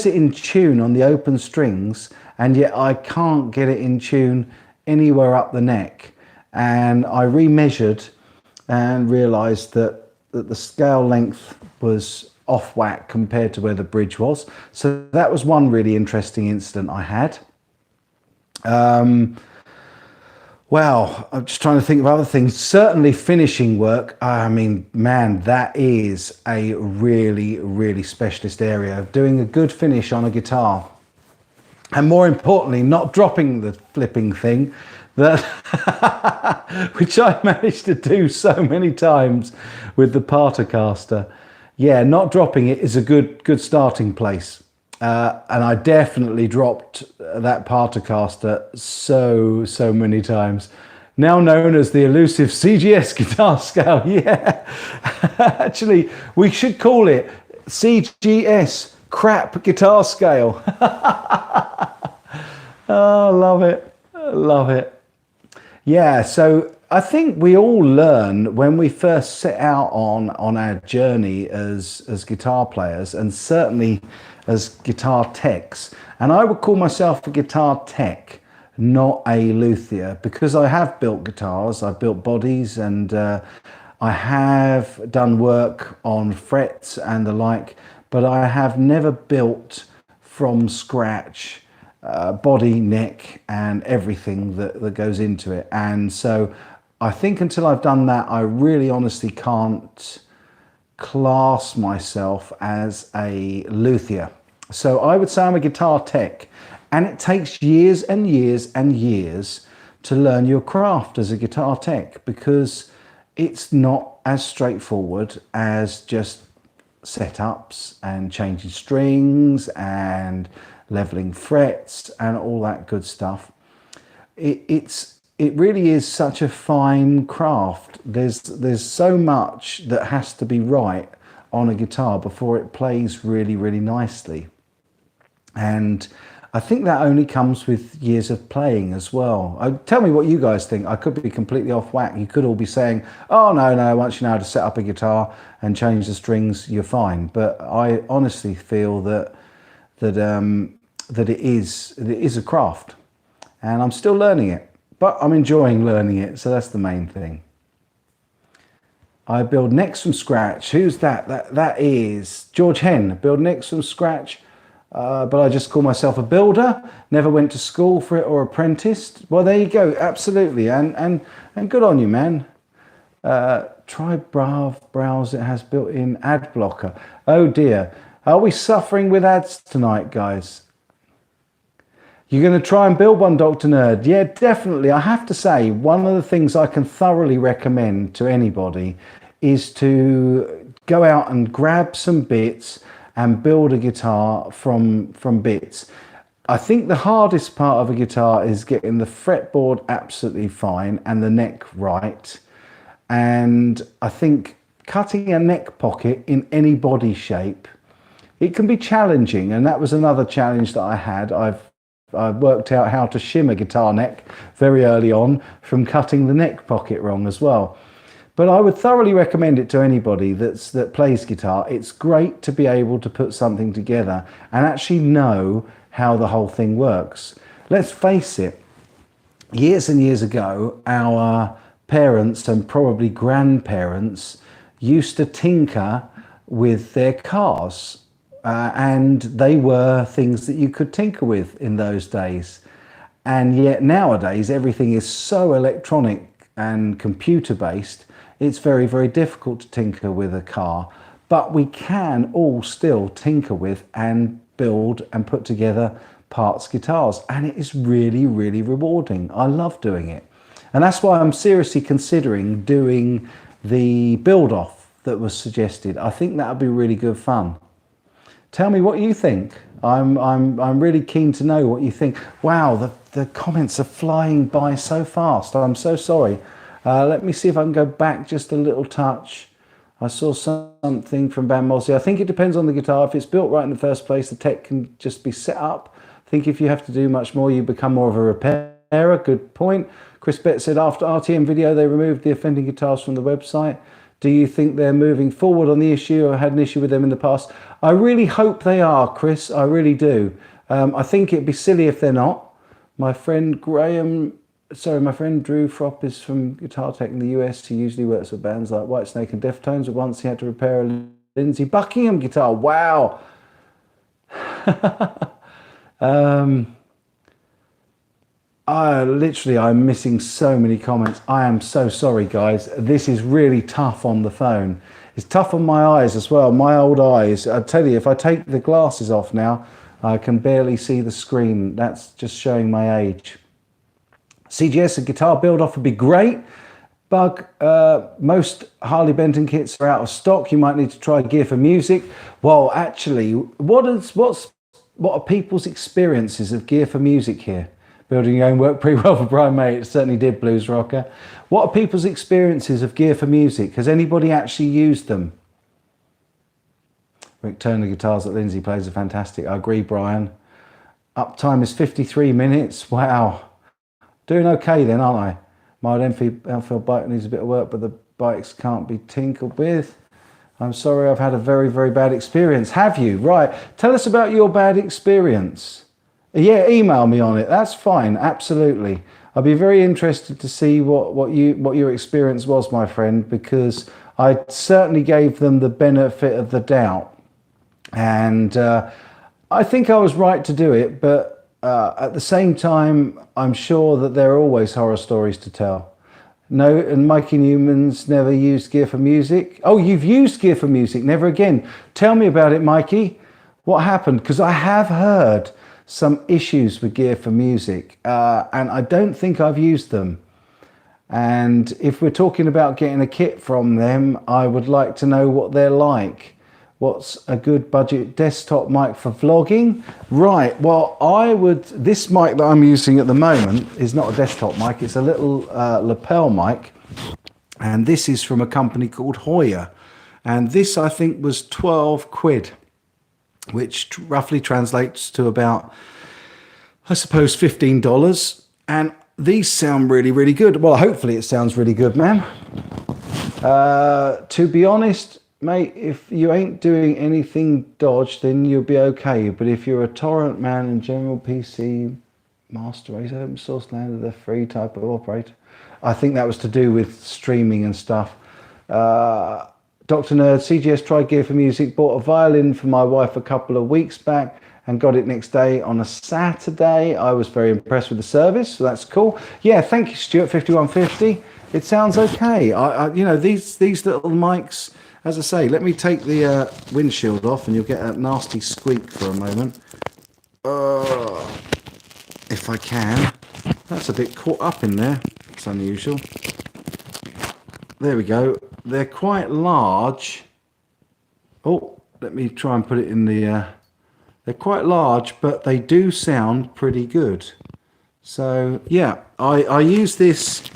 it in tune on the open strings and yet I can't get it in tune anywhere up the neck? And I remeasured and realized that the scale length was off whack compared to where the bridge was. So that was one really interesting incident I had. Wow, I'm just trying to think of other things. Certainly finishing work. I mean, man, that is a really, really specialist area. Doing a good finish on a guitar. And more importantly, not dropping the flipping thing, that which I managed to do so many times with the Partercaster. Yeah, not dropping it is a good starting place. And I definitely dropped that Partercaster so many times. Now known as the elusive CGS guitar scale. Yeah, actually, we should call it CGS crap guitar scale. Oh, love it. Love it. Yeah, so I think we all learn when we first set out on our journey as guitar players and certainly as guitar techs. And I would call myself a guitar tech, not a luthier, because I have built guitars, I've built bodies, and I have done work on frets and the like, but I have never built from scratch body, neck, and everything that goes into it. And so I think until I've done that, I really honestly can't class myself as a luthier. So I would say I'm a guitar tech, and it takes years and years and years to learn your craft as a guitar tech, because it's not as straightforward as just setups and changing strings and leveling frets and all that good stuff. It really is such a fine craft. There's so much that has to be right on a guitar before it plays really, really nicely. And I think that only comes with years of playing as well. Tell me what you guys think. I could be completely off whack. You could all be saying, oh, no, once you know how to set up a guitar and change the strings, you're fine. But I honestly feel that it is a craft, and I'm still learning it, but I'm enjoying learning it. So that's the main thing. I build necks from scratch. Who's that? That is George Hen. Build necks from scratch. But I just call myself a builder. Never went to school for it or apprenticed. Well, there you go. Absolutely. And good on you, man. Try Browse. It has built-in ad blocker. Oh dear. Are we suffering with ads tonight, guys? You're going to try and build one, Dr. Nerd? Yeah, definitely. I have to say, one of the things I can thoroughly recommend to anybody is to go out and grab some bits and build a guitar from bits. I think the hardest part of a guitar is getting the fretboard absolutely fine and the neck right. And I think cutting a neck pocket in any body shape, it can be challenging. And that was another challenge that I had. I've worked out how to shim a guitar neck very early on from cutting the neck pocket wrong as well. But I would thoroughly recommend it to anybody that plays guitar. It's great to be able to put something together and actually know how the whole thing works. Let's face it, years and years ago, our parents and probably grandparents used to tinker with their cars, and they were things that you could tinker with in those days. And yet nowadays, everything is so electronic and computer based, it's very, very difficult to tinker with a car, but we can all still tinker with and build and put together parts guitars. And it is really, really rewarding. I love doing it. And that's why I'm seriously considering doing the build off that was suggested. I think that would be really good fun. Tell me what you think. I'm really keen to know what you think. Wow, the comments are flying by so fast. I'm so sorry. Let me see if I can go back just a little touch. I saw something from Van Mosley. I think it depends on the guitar. If it's built right in the first place, the tech can just be set up. I think if you have to do much more, you become more of a repairer. Good point. Chris Bett said, after RTM video, they removed the offending guitars from the website. Do you think they're moving forward on the issue, or had an issue with them in the past? I really hope they are, Chris. I really do. I think it'd be silly if they're not. My friend Drew Fropp is from Guitar Tech in the US. He usually works with bands like Whitesnake and Deftones, but once he had to repair a Lindsey Buckingham guitar. Wow. I'm missing so many comments. I am so sorry, guys. This is really tough on the phone. It's tough on my eyes as well. My old eyes. I tell you, if I take the glasses off now, I can barely see the screen. That's just showing my age. CGS, a guitar build off would be great. Bug, most Harley Benton kits are out of stock. You might need to try Gear for Music. Well, actually, what are people's experiences of Gear for Music here? Building your own worked pretty well for Brian May. It certainly did, Blues Rocker. What are people's experiences of Gear for Music? Has anybody actually used them? Rick Turner guitars that Lindsey plays are fantastic. I agree, Brian. Uptime is 53 minutes. Wow. Doing okay then, aren't I? My Enfield bike needs a bit of work, but the bikes can't be tinkered with. I'm sorry, I've had a very, very bad experience. Have you? Right. Tell us about your bad experience. Yeah, email me on it. That's fine. Absolutely. I'd be very interested to see what your experience was, my friend, because I certainly gave them the benefit of the doubt. And I think I was right to do it, but at the same time, I'm sure that there are always horror stories to tell. No, and Mikey Newman's never used Gear for Music. Oh, you've used Gear for Music, never again. Tell me about it, Mikey. What happened? Because I have heard some issues with Gear for Music, and I don't think I've used them. And if we're talking about getting a kit from them, I would like to know what they're like. What's a good budget desktop mic for vlogging? Right, well, this mic that I'm using at the moment is not a desktop mic, it's a little lapel mic. And this is from a company called Hoya. And this, I think, was 12 quid, which roughly translates to about, I suppose, $15. And these sound really, really good. Well, hopefully it sounds really good, man. To be honest, mate, if you ain't doing anything dodge, then you'll be okay. But if you're a torrent man and general PC master race, open source landed, the free type of operator. I think that was to do with streaming and stuff. Dr. Nerd, CGS tried Gear for Music, bought a violin for my wife a couple of weeks back and got it next day on a Saturday. I was very impressed with the service, so that's cool. Yeah, thank you, Stuart, 5150. It sounds okay. You know, these little mics, as I say, let me take the windshield off and you'll get a nasty squeak for a moment. If I can. That's a bit caught up in there. It's unusual. There we go. They're quite large. Oh, let me try and put it in the... they're quite large, but they do sound pretty good. So, yeah, I use this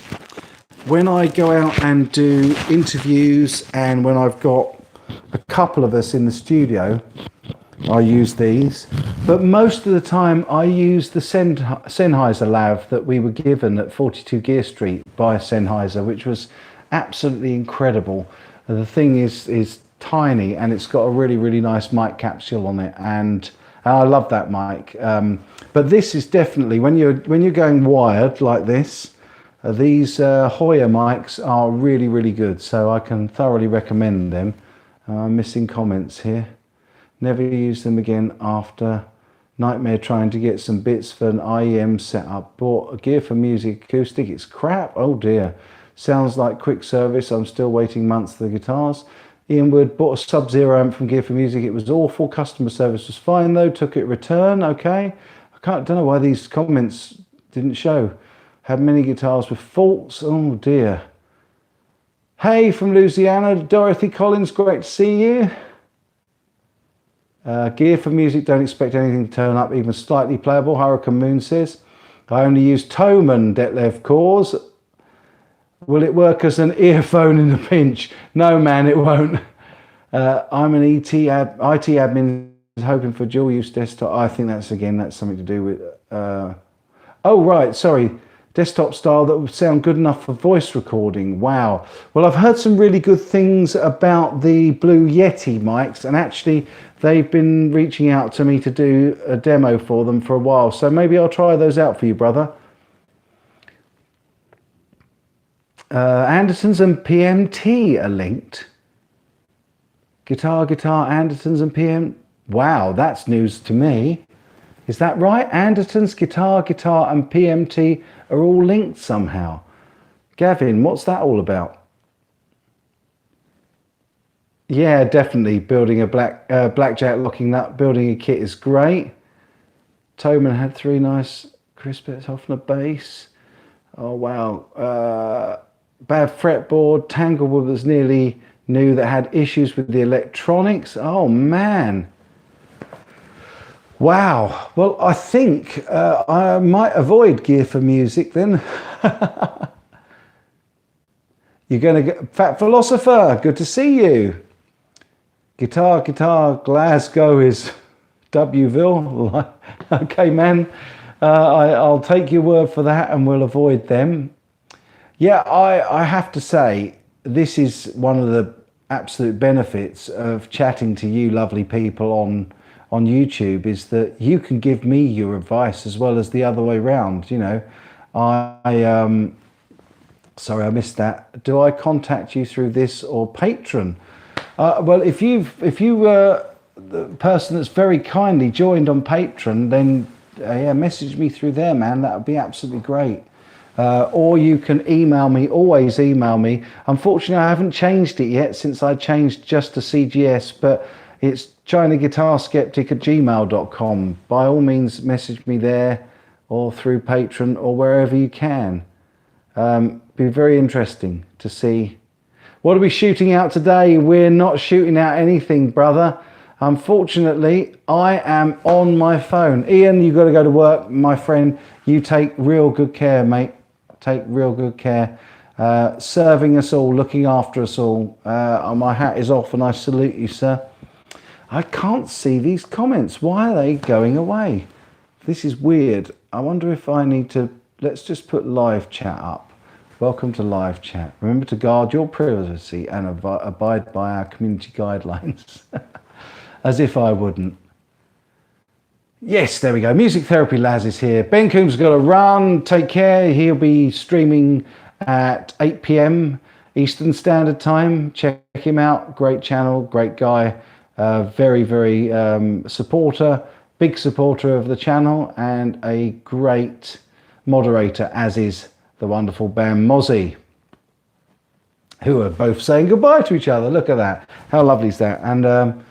when I go out and do interviews, and when I've got a couple of us in the studio, I use these. But most of the time I use the Sennheiser lav that we were given at 42 Gear Street by Sennheiser, which was absolutely incredible. The thing is tiny, and it's got a really, really nice mic capsule on it, and I love that mic. But this is definitely, when you're going wired like this, these Hoya mics are really, really good, so I can thoroughly recommend them. I'm missing comments here. Never use them again after. Nightmare trying to get some bits for an IEM setup. Bought a Gear for Music acoustic. It's crap. Oh dear. Sounds like quick service. I'm still waiting months for the guitars. Ian Wood bought a Sub-Zero amp from Gear for Music. It was awful. Customer service was fine though. Took it return. Okay. Don't know why these comments didn't show. Had many guitars with faults. Oh dear. Hey from Louisiana, Dorothy Collins, great to see you. Gear for Music, don't expect anything to turn up, even slightly playable. Hurricane Moon says, I only use Thomann, Detlef Cause. Will it work as an earphone in a pinch? No, man, it won't. I'm an IT admin hoping for dual use desktop. I think that's something to do with... oh, right, sorry. Desktop style that would sound good enough for voice recording. Wow. Well, I've heard some really good things about the Blue Yeti mics, and actually they've been reaching out to me to do a demo for them for a while. So maybe I'll try those out for you, brother. Andertons and PMT are linked. Guitar, Andertons and PM. Wow, that's news to me. Is that right? Andertons, guitar, and PMT are all linked somehow. Gavin, what's that all about? Yeah, definitely. Building a blackjack locking nut, building a kit is great. Thomann had 3 nice crisp bits off the bass. Oh, wow. Bad fretboard. Tanglewood was nearly new that had issues with the electronics. Oh, man. Wow. Well, I think I might avoid Gear for Music then. You're going to get Fat Philosopher. Good to see you. Guitar, Glasgow is Wville. Okay, man. I'll take your word for that, and we'll avoid them. Yeah, I have to say, this is one of the absolute benefits of chatting to you lovely people on YouTube, is that you can give me your advice as well as the other way around. You know, sorry, I missed that. Do I contact you through this or Patreon? Well, if you were the person that's very kindly joined on Patreon, then yeah, message me through there, man. That would be absolutely great. Or you can email me, always email me. Unfortunately, I haven't changed it yet since I changed just to CGS, but it's ChinaGuitarSkeptic@gmail.com. By all means, message me there or through Patreon or wherever you can. Be very interesting to see. What are we shooting out today? We're not shooting out anything, brother. Unfortunately, I am on my phone. Ian, you've got to go to work, my friend. You take real good care, mate. Take real good care. Serving us all, looking after us all. My hat is off and I salute you, sir. I can't see these comments. Why are they going away? This is weird. I wonder if I need to... Let's just put live chat up. Welcome to live chat. Remember to guard your privacy and abide by our community guidelines. As if I wouldn't. Yes, there we go. Music Therapy Laz is here. Ben Coombs got to run. Take care. He'll be streaming at 8 p.m. Eastern Standard Time. Check him out. Great channel, great guy. Very, very big supporter of the channel and a great moderator, as is the wonderful Bam Mozzie, who are both saying goodbye to each other. Look at that. How lovely is that? And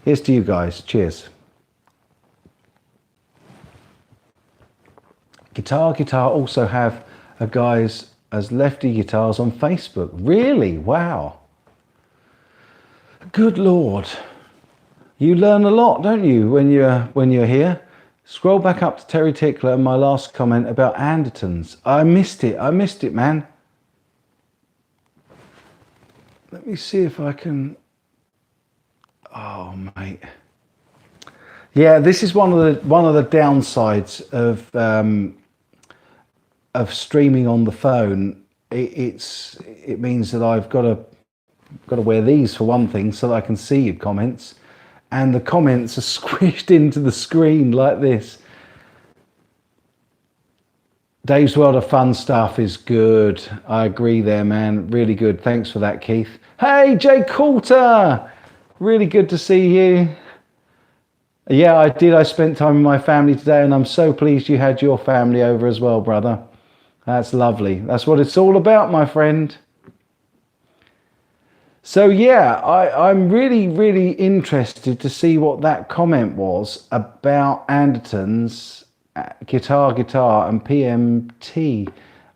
here's to you guys. Cheers. Guitar also have a guys as Lefty Guitars on Facebook. Really? Wow. Good Lord. You learn a lot, don't you, when you're here? Scroll back up to Terry Tickler and my last comment about Andertons. I missed it, man. Let me see if I can... Oh, mate. Yeah, this is one of the downsides of streaming on the phone. It means that I've got to wear these for one thing, so that I can see your comments, and the comments are squished into the screen like this. Dave's World of Fun stuff is good. I agree there, man. Really good. Thanks for that, Keith. Hey, Jay Coulter. Really good to see you. Yeah, I did. I spent time with my family today, and I'm so pleased you had your family over as well, brother. That's lovely. That's what it's all about, my friend. So yeah, I'm really, really interested to see what that comment was about Andertons, Guitar, and PMT.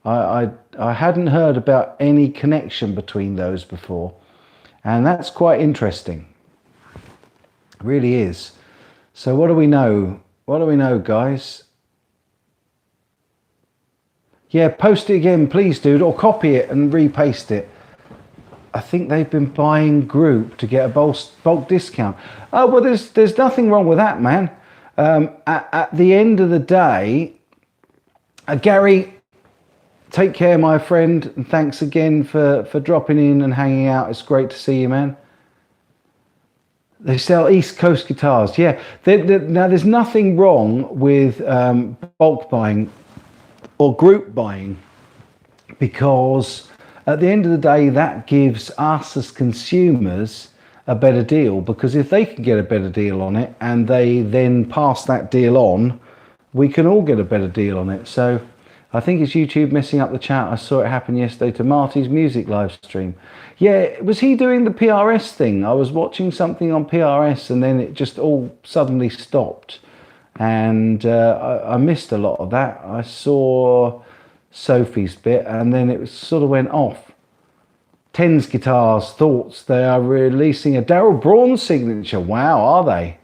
I hadn't heard about any connection between those before, and that's quite interesting. It really is. So what do we know? What do we know, guys? Yeah, post it again, please, dude, or copy it and repaste it. I think they've been buying group to get a bulk discount. Oh, well, there's nothing wrong with that, man. At the end of the day, Gary, take care, my friend, and thanks again for dropping in and hanging out. It's great to see you, man. They sell East Coast guitars. Yeah, now there's nothing wrong with bulk buying or group buying, because at the end of the day, that gives us as consumers a better deal, because if they can get a better deal on it and they then pass that deal on, we can all get a better deal on it. So I think it's YouTube messing up the chat. I saw it happen yesterday to Marty's music live stream. Yeah, was he doing the PRS thing? I was watching something on PRS and then it just all suddenly stopped. And I missed a lot of that. I saw Sophie's bit and then it sort of went off. Tens Guitars thoughts they are releasing a Daryl Braun signature. Wow, are they?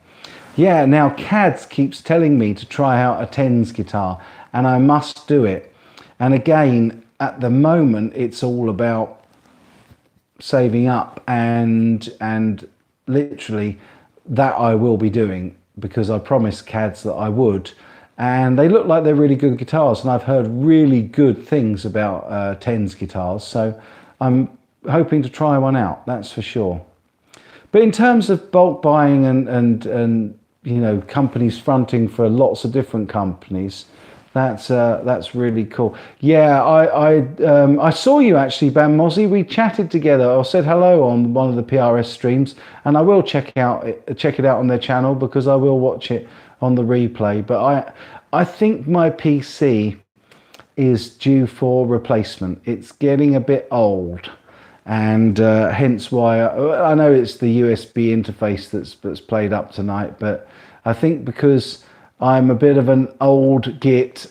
Yeah, now Cads keeps telling me to try out a Tens guitar and I must do it. And again, at the moment, it's all about saving up and literally that I will be doing, because I promised Cads that I would. And they look like they're really good guitars, and I've heard really good things about Tens guitars, so I'm hoping to try one out, that's for sure. But in terms of bulk buying and you know, companies fronting for lots of different companies, that's really cool. Yeah, I saw you actually, Bam Mozzie. We chatted together or said hello on one of the PRS streams, and I will check it out on their channel, because I will watch it on the replay. But I think my PC is due for replacement. It's getting a bit old, and hence why I know it's the USB interface that's played up tonight, but I think because I'm a bit of an old git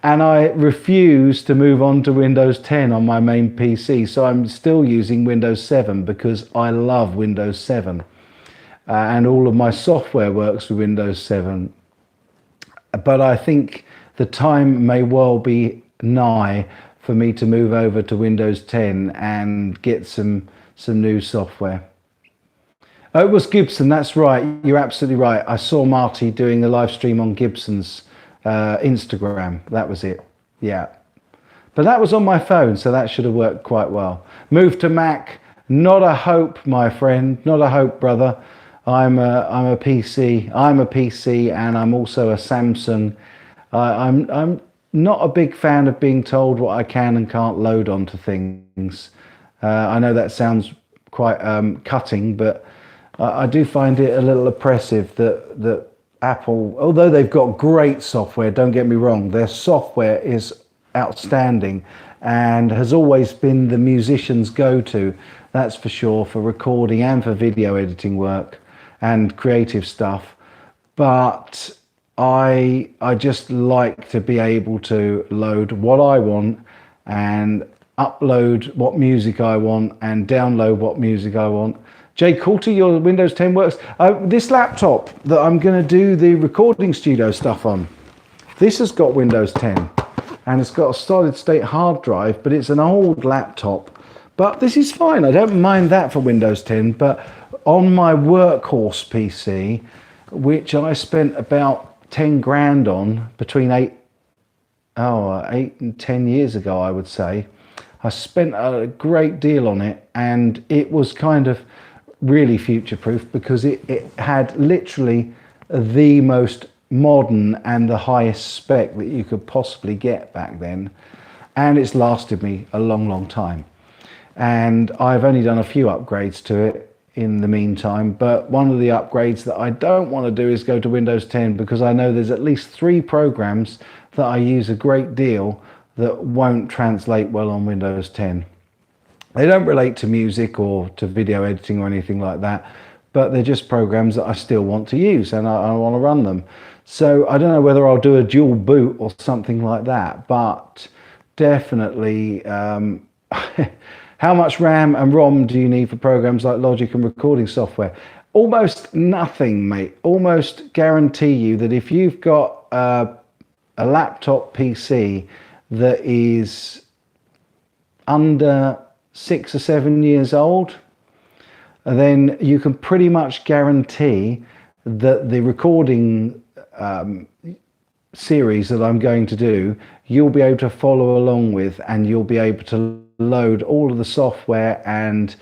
and I refuse to move on to Windows 10 on my main PC, so I'm still using Windows 7 because I love Windows 7 and all of my software works with Windows 7. But I think the time may well be nigh for me to move over to Windows 10 and get some new software. Oh, it was Gibson, that's right. You're absolutely right. I saw Marty doing a live stream on Gibson's Instagram. That was it. Yeah. But that was on my phone, so that should have worked quite well. Move to Mac, not a hope, my friend. Not a hope, brother. I'm a PC. I'm a PC, and I'm also a Samsung. I'm not a big fan of being told what I can and can't load onto things. I know that sounds quite cutting, but I do find it a little oppressive that Apple, although they've got great software, don't get me wrong, their software is outstanding and has always been the musician's go-to, that's for sure, for recording and for video editing work and creative stuff. But I just like to be able to load what I want and upload what music I want and download what music I want. Jay Coulter, your Windows 10 works. This laptop that I'm going to do the recording studio stuff on, this has got Windows 10 and it's got a solid state hard drive, but it's an old laptop. But this is fine. I don't mind that for Windows 10. But on my workhorse PC, which I spent about 10 grand on between 8 and 10 years ago, I would say, I spent a great deal on it, and it was kind of really future-proof because it had literally the most modern and the highest spec that you could possibly get back then, and it's lasted me a long time. And I've only done a few upgrades to it in the meantime, but one of the upgrades that I don't want to do is go to Windows 10 because I know there's at least 3 programs that I use a great deal that won't translate well on Windows 10. They don't relate to music or to video editing or anything like that, but they're just programs that I still want to use and I want to run them. So I don't know whether I'll do a dual boot or something like that, but definitely how much RAM and ROM do you need for programs like Logic and recording software? Almost nothing, mate. Almost guarantee you that if you've got a laptop PC that is under 6 or 7 years old, then you can pretty much guarantee that the recording series that I'm going to do, you'll be able to follow along with, and you'll be able to load all of the software and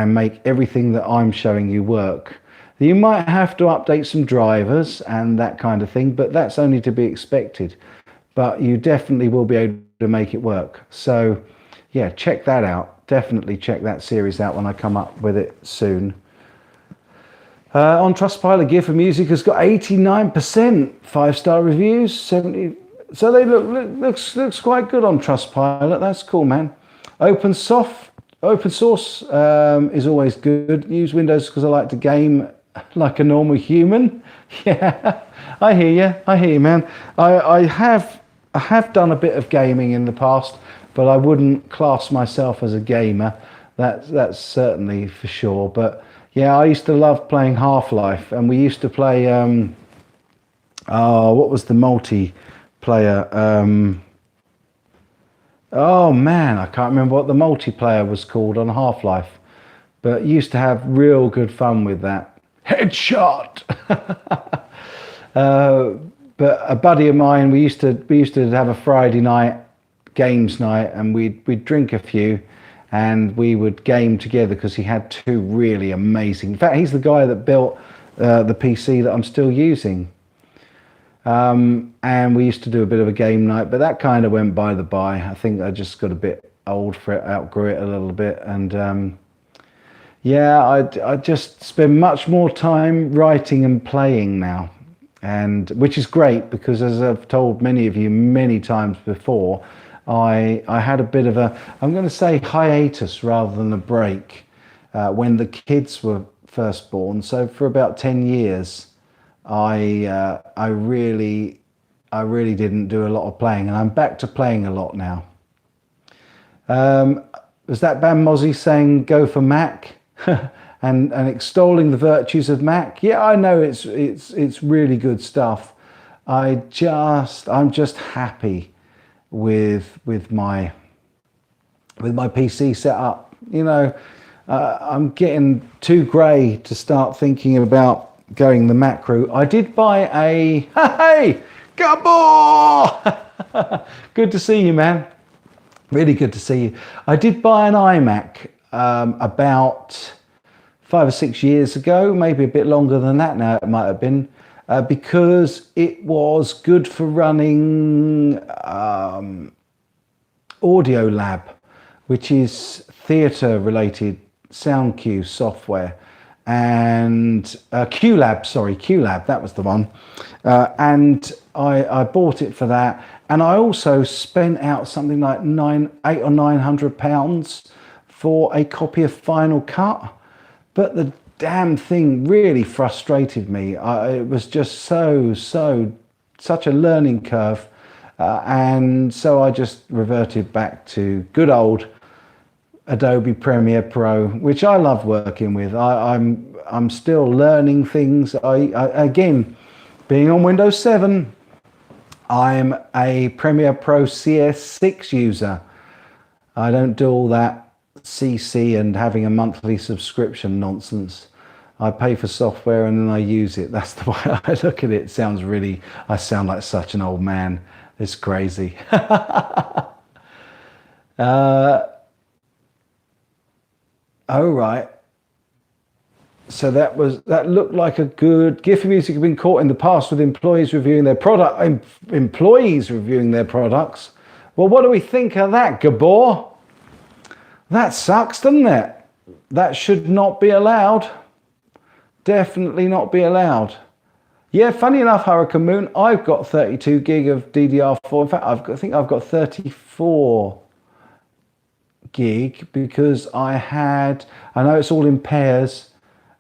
make everything that I'm showing you work. You might have to update some drivers and that kind of thing, but that's only to be expected. But you definitely will be able to make it work. So yeah, check that out. Definitely check that series out when I come up with it soon. On Trustpilot, Gear for Music has got 89% 5-star reviews, 70. So they looks quite good on Trustpilot. That's cool, man. Open source is always good. Use Windows because I like to game like a normal human. Yeah, I hear you, man. I have done a bit of gaming in the past, but I wouldn't class myself as a gamer. That's certainly for sure. But yeah, I used to love playing Half-Life, and we used to play what was the multiplayer? Oh man, I can't remember what the multiplayer was called on Half-Life, but used to have real good fun with that. Headshot. But a buddy of mine, we used to have a Friday night games night, and we'd drink a few and we would game together because he had 2 really amazing. In fact, he's the guy that built the PC that I'm still using. And we used to do a bit of a game night, but that kind of went by the by. I think I just got a bit old for it, outgrew it a little bit, and yeah, I just spend much more time writing and playing now. and which is great because, as I've told many of you many times before, I had a bit of a, I'm going to say hiatus rather than a break when the kids were first born. So for about 10 years, I really didn't do a lot of playing, and I'm back to playing a lot now. Was that band Mozzie saying go for Mac and extolling the virtues of Mac? Yeah, I know it's really good stuff. I'm just happy with my PC setup. You know, I'm getting too grey to start thinking about going the Mac route. I did buy a hey Gabor. Good to see you, man. Really good to see you. I did buy an iMac about 5 or 6 years ago, maybe a bit longer than that now it might have been, because it was good for running Audio Lab, which is theatre related sound cue software, and QLab, that was the one. And I bought it for that. And I also spent out something like £800 or £900 for a copy of Final Cut. But the damn thing really frustrated me. It was just such a learning curve. And so I just reverted back to good old Adobe Premiere Pro, which I love working with. I'm still learning things. Again, being on Windows 7, I'm a Premiere Pro CS6 user. I don't do all that CC and having a monthly subscription nonsense. I pay for software and then I use it. That's the way I look at it. I sound like such an old man. It's crazy. Oh, right. So that looked like a good GIF music had been caught in the past with employees reviewing their products. Well, what do we think of that, Gabor? That sucks, doesn't it? That should not be allowed. Definitely not be allowed. Yeah, funny enough, Hurricane Moon, I've got 32 gig of DDR4. In fact, I think I've got 34 gig because I know it's all in pairs,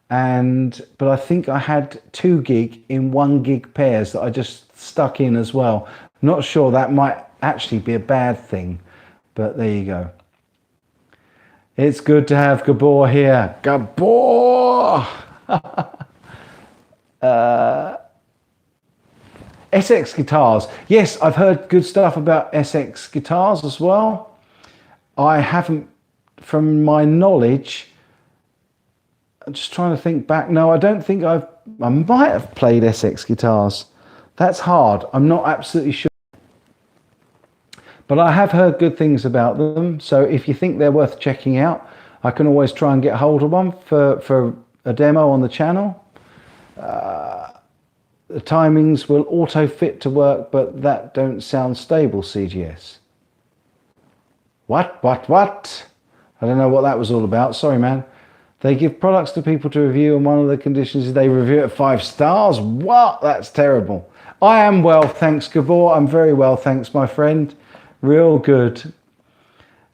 but I think I had 2 gig in 1 gig pairs that I just stuck in as well. I'm not sure, that might actually be a bad thing, but there you go. It's good to have Gabor here. Gabor! SX guitars. Yes, I've heard good stuff about SX guitars as well. I haven't, from my knowledge, I'm just trying to think back. No, I don't think I might have played SX guitars. That's hard. I'm not absolutely sure. But I have heard good things about them. So if you think they're worth checking out, I can always try and get hold of one for a demo on the channel. The timings will auto fit to work, but that don't sound stable, CGS. What? I don't know what that was all about. Sorry, man. They give products to people to review, and one of the conditions is they review it 5 stars. What? That's terrible. I am well, thanks, Gabor. I'm very well, thanks, my friend. Real good.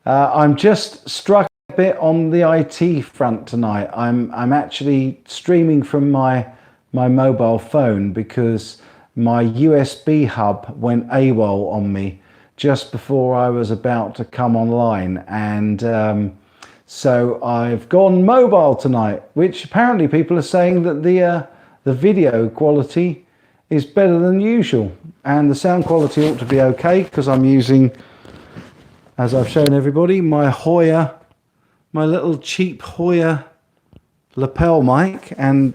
I'm just struck a bit on the IT front tonight. I'm actually streaming from my mobile phone because my USB hub went AWOL on me just before I was about to come online, and so I've gone mobile tonight, which apparently people are saying that the video quality is better than usual, and the sound quality ought to be okay because I'm using, as I've shown everybody, my Hoya, my little cheap Hoya lapel mic, and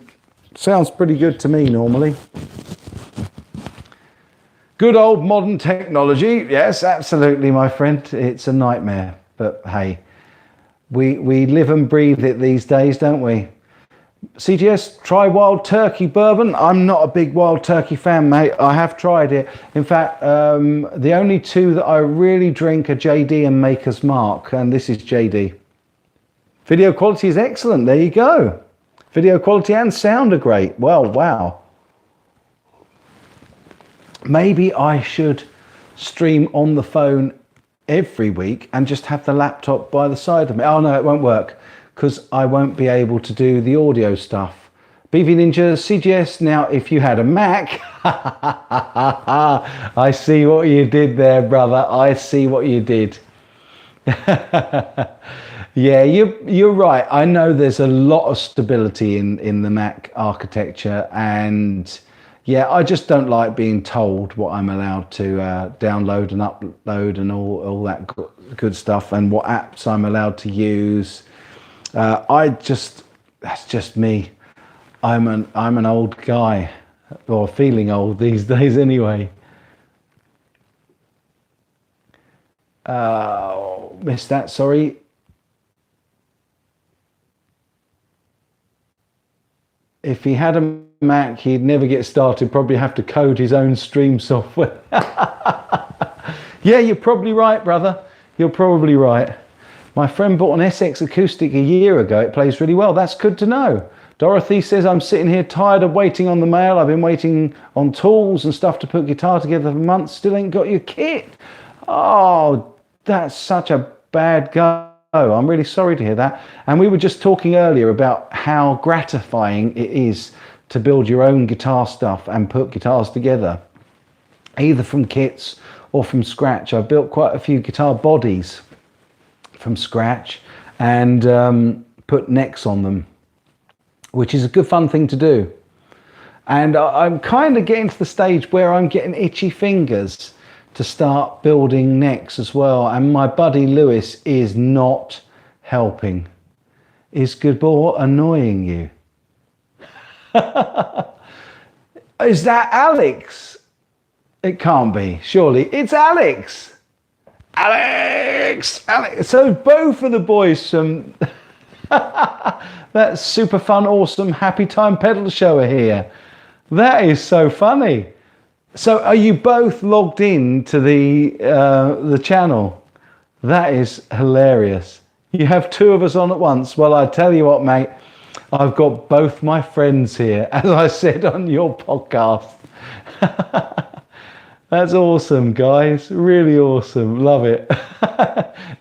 sounds pretty good to me normally. Good old modern technology. Yes, absolutely, my friend. It's a nightmare, but hey, we live and breathe it these days, don't we? CGS, try Wild Turkey bourbon. I'm not a big Wild Turkey fan, mate. I have tried it. In fact, the only 2 that I really drink are JD and Maker's Mark, and this is JD. Video quality is excellent. There you go. Video quality and sound are great. Well, wow. maybe I should stream on the phone every week and just have the laptop by the side of me. Oh no, it won't work because I won't be able to do the audio stuff. BV Ninja, CGS, now if you had a Mac, I see what you did there, brother. I see what you did. Yeah, you're right. I know there's a lot of stability in the Mac architecture, and yeah, I just don't like being told what I'm allowed to download and upload and all that good stuff, and what apps I'm allowed to use. That's just me. I'm an old guy, or feeling old these days anyway. Missed that, sorry. If he had a Mac, he'd never get started, probably have to code his own stream software. Yeah, you're probably right, brother. You're probably right. My friend bought an SX Acoustic a year ago. It plays really well. That's good to know. Dorothy says, I'm sitting here tired of waiting on the mail. I've been waiting on tools and stuff to put guitar together for months. Still ain't got your kit. Oh, that's such a bad go. I'm really sorry to hear that. And we were just talking earlier about how gratifying it is to build your own guitar stuff and put guitars together, either from kits or from scratch. I've built quite a few guitar bodies from scratch and put necks on them, which is a good fun thing to do. And I'm kind of getting to the stage where I'm getting itchy fingers to start building necks as well. And my buddy Lewis is not helping. Is Gabor annoying you? Is that Alex? It can't be, surely. It's Alex. Alex. So both of the boys from that super fun, awesome, happy time pedal show are here. That is so funny. So are you both logged in to the channel? That is hilarious. You have two of us on at once. Well, I tell you what, mate, I've got both my friends here, as I said on your podcast. That's awesome, guys. Really awesome. Love it.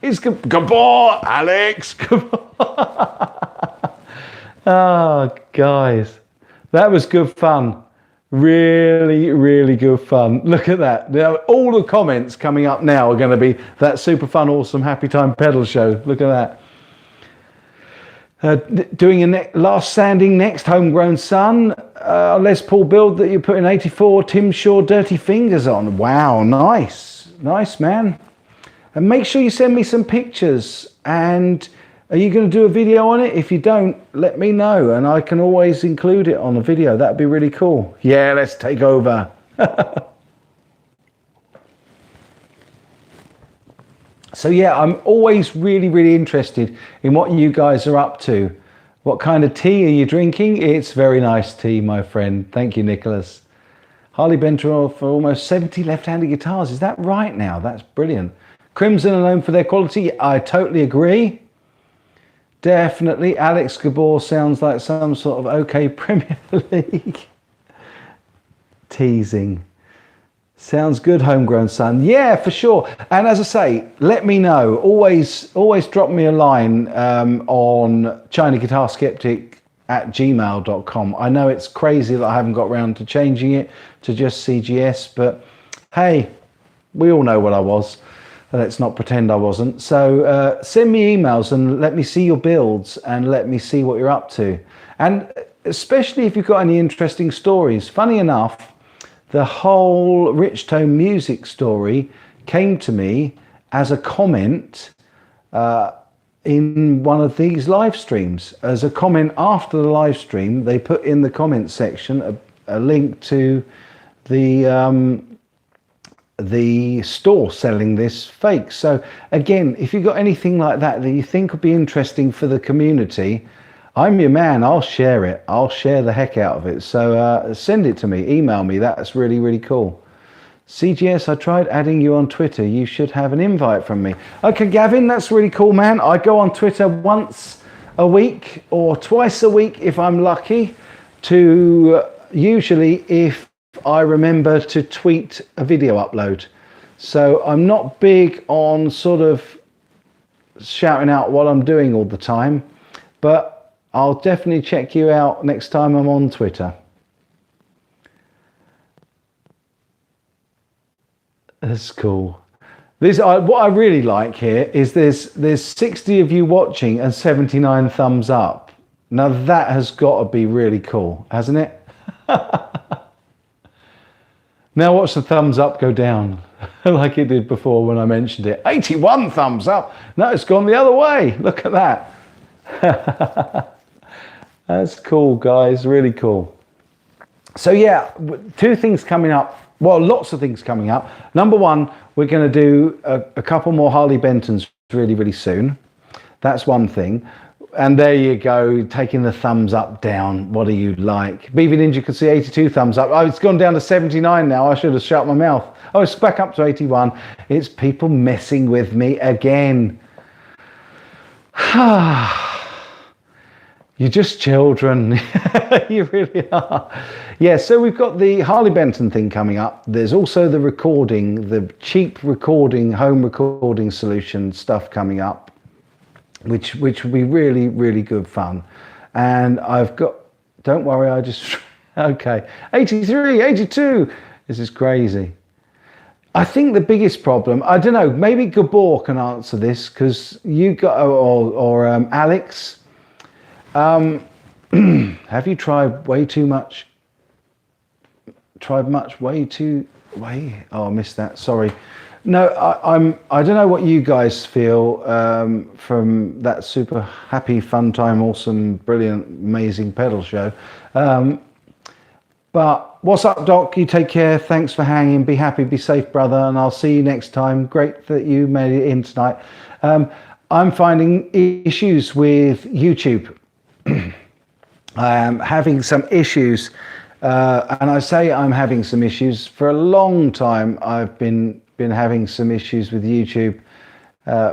It's Gabor, Alex. Oh, guys, that was good fun. Really, really good fun. Look at that. Now, all the comments coming up now are going to be that super fun, awesome, happy time pedal show. Look at that. Doing a last sanding next, Homegrown Son. Les Paul build that you put in 84, Tim Shaw Dirty Fingers on. Wow, nice. Nice, man. And make sure you send me some pictures. And are you going to do a video on it? If you don't, let me know, and I can always include it on a video. That'd be really cool. Yeah, let's take over. So yeah, I'm always really, really interested in what you guys are up to. What kind of tea are you drinking? It's very nice tea, my friend. Thank you, Nicholas. Harley Bentor for almost 70 left-handed guitars. Is that right now? That's brilliant. Crimson are known for their quality. I totally agree. Definitely. Alex Gabor sounds like some sort of OK Premier League. Teasing. Sounds good, Homegrown Son. Yeah, for sure. And as I say, let me know. Always drop me a line on ChinaGuitarSkeptic@gmail.com. I know it's crazy that I haven't got around to changing it to just CGS, but hey, we all know what I was. Let's not pretend I wasn't. So send me emails and let me see your builds and let me see what you're up to. And especially if you've got any interesting stories. Funny enough, the whole Rich Tone Music story came to me as a comment in one of these live streams. As a comment after the live stream, they put in the comment section a link to the store selling this fake. So again, if you've got anything like that that you think would be interesting for the community, I'm your man. I'll share it. I'll share the heck out of it. So send it to me, email me. That's really, really cool. CGS, I tried adding you on Twitter. You should have an invite from me. Okay, Gavin, that's really cool, man. I go on Twitter once a week or twice a week if I'm lucky, to usually, if I remember to tweet a video upload. So I'm not big on sort of shouting out what I'm doing all the time, but I'll definitely check you out next time I'm on Twitter. That's cool. What I really like here is there's 60 of you watching and 79 thumbs up. Now that has got to be really cool, hasn't it? Now watch the thumbs up go down like it did before when I mentioned it. 81 thumbs up. No, it's gone the other way. Look at that. That's cool, guys. Really cool. So yeah, 2 things coming up. Well, lots of things coming up. Number 1, we're going to do a couple more Harley Bentons really, really soon. That's one thing. And there you go, taking the thumbs up, down. What do you like? BV Ninja could see 82 thumbs up. Oh, it's gone down to 79 now. I should have shut my mouth. Oh, it's back up to 81. It's people messing with me again. You're just children. You really are. Yeah, so we've got the Harley Benton thing coming up. There's also the recording, the cheap recording, home recording solution stuff coming up, which will be really, really good fun. And I've got, don't worry, okay, 83, 82. This is crazy. I think the biggest problem, I don't know, maybe Gabor can answer this, because you got, or Alex, have you tried way too much? Oh, I missed that, sorry. No, I don't know what you guys feel from that super happy, fun time, awesome, brilliant, amazing pedal show. But what's up, Doc? You take care. Thanks for hanging. Be happy, be safe, brother. And I'll see you next time. Great that you made it in tonight. I'm finding issues with YouTube. I am having some issues. And I say I'm having some issues. For a long time, I've been having some issues with YouTube,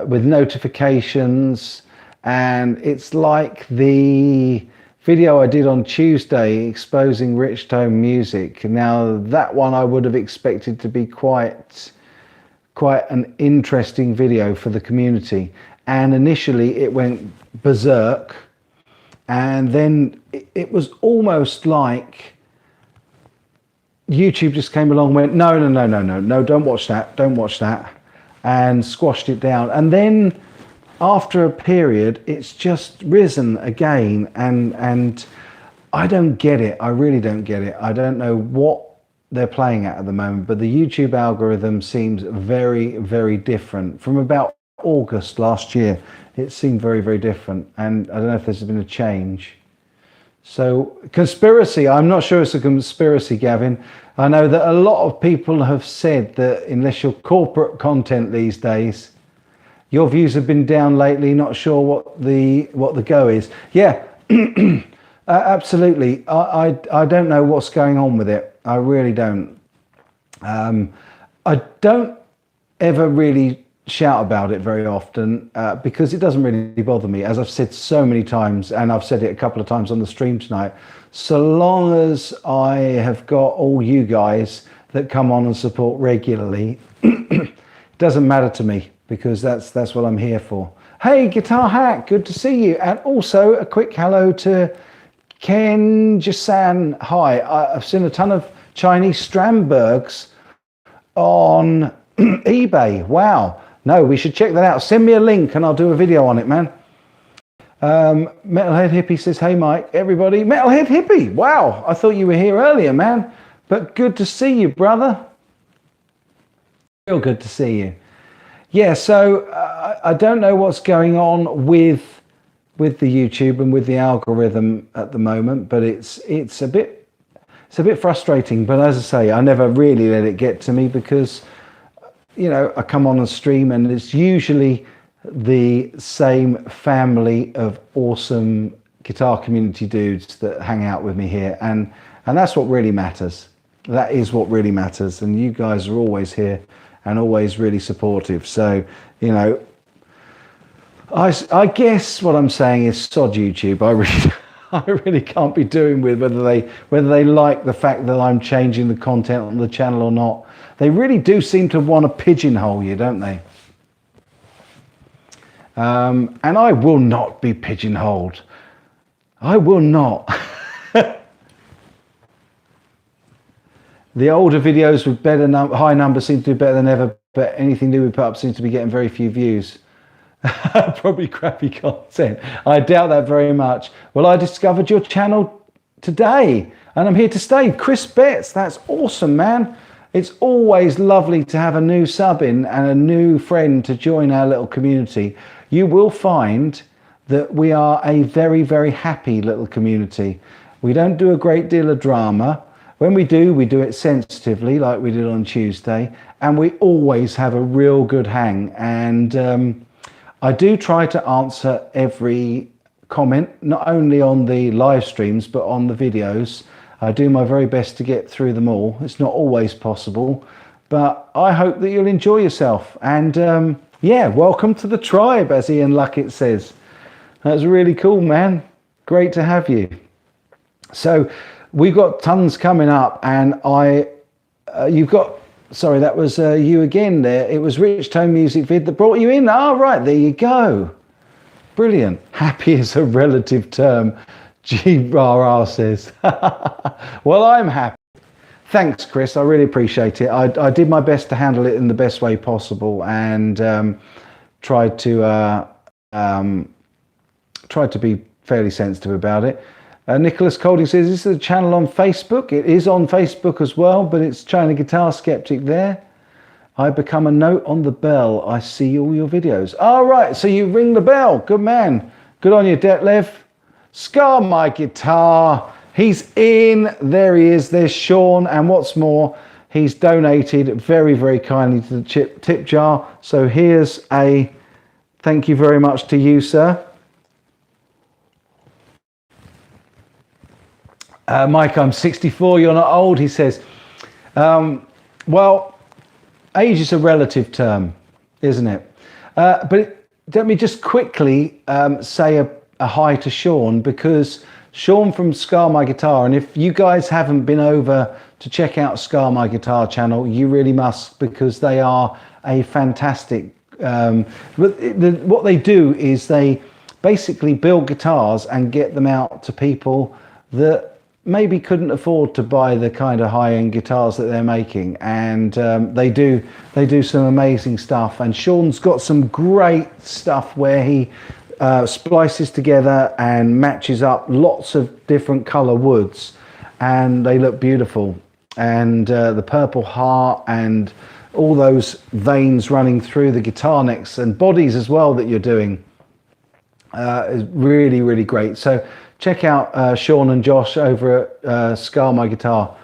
with notifications. And it's like the video I did on Tuesday exposing Rich Tone Music. Now that one I would have expected to be quite an interesting video for the community. And initially it went berserk. And then it was almost like YouTube just came along and went, no, don't watch that, and squashed it down. And then after a period, it's just risen again, and I don't get it. I really don't get it. I don't know what they're playing at the moment, but the YouTube algorithm seems very, very different. From about August last year, it seemed very, very different, and I don't know if there's been a change. So conspiracy, I'm not sure it's a conspiracy, Gavin. I know that a lot of people have said that unless you're corporate content these days, your views have been down lately, not sure what the go is. Yeah, absolutely. I don't know what's going on with it. I really don't. I don't ever really shout about it very often because it doesn't really bother me. As I've said so many times, and I've said it a couple of times on the stream tonight, so long as I have got all you guys that come on and support regularly, it doesn't matter to me, because that's what I'm here for. Hey, Guitar Hack, good to see you. And also a quick hello to Ken Jasan. Hi, I've seen a ton of Chinese Strandbergs on eBay. Wow. No, we should check that out. Send me a link and I'll do a video on it, man. Metalhead Hippie says, hey, Mike, everybody. Metalhead Hippie, wow. I thought you were here earlier, man. But good to see you, brother. Real good to see you. Yeah, so I don't know what's going on with the YouTube and with the algorithm at the moment, but it's a bit frustrating. But as I say, I never really let it get to me, because you know, I come on and stream and it's usually the same family of awesome guitar community dudes that hang out with me here, and that's what really matters. That is what really matters, and you guys are always here and always really supportive. So, you know, I guess what I'm saying is sod YouTube. I really can't be doing with whether they like the fact that I'm changing the content on the channel or not. They really do seem to want to pigeonhole you, don't they? And I will not be pigeonholed. I will not. The older videos with better high numbers seem to do better than ever, but anything new we put up seems to be getting very few views. Probably crappy content. I doubt that very much. Well, I discovered your channel today and I'm here to stay. Chris Betts, that's awesome, man. It's always lovely to have a new sub in and a new friend to join our little community. You will find that we are a very, very happy little community. We don't do a great deal of drama. When we do it sensitively, like we did on Tuesday, and we always have a real good hang. And I do try to answer every comment, not only on the live streams, but on the videos. I do my very best to get through them all. It's not always possible, but I hope that you'll enjoy yourself. And yeah, welcome to the tribe, as Ian Luckett says. That's really cool, man. Great to have you. So we've got tons coming up, and you've got, sorry, that was you again there. It was Rich Tone Music Vid that brought you in. Oh, right, there you go. Brilliant. Happy is a relative term, G-Rah-Rah says. Well, I'm happy. Thanks, Chris. I really appreciate it. I did my best to handle it in the best way possible, and tried to be fairly sensitive about it. Nicholas Colding says, this is a channel on Facebook. It is on Facebook as well, but it's China Guitar Skeptic there. I become a note on the bell. I see all your videos. All right, so you ring the bell. Good man. Good on you, Detlev. Scar My Guitar. He's in. There he is. There's Sean. And what's more, he's donated very, very kindly to the tip jar. So here's a thank you very much to you, sir. Mike, I'm 64, you're not old, he says. Well, age is a relative term, isn't it? But let me just quickly say a hi to Sean, because Sean from Scar My Guitar, and if you guys haven't been over to check out Scar My Guitar channel, you really must, because they are a fantastic, what they do is they basically build guitars and get them out to people that maybe couldn't afford to buy the kind of high-end guitars that they're making, and they do some amazing stuff. And Sean's got some great stuff where he splices together and matches up lots of different color woods, and they look beautiful. And the Purple Heart and all those veins running through the guitar necks and bodies as well that you're doing is really, really great. So check out Sean and Josh over at Scar My Guitar.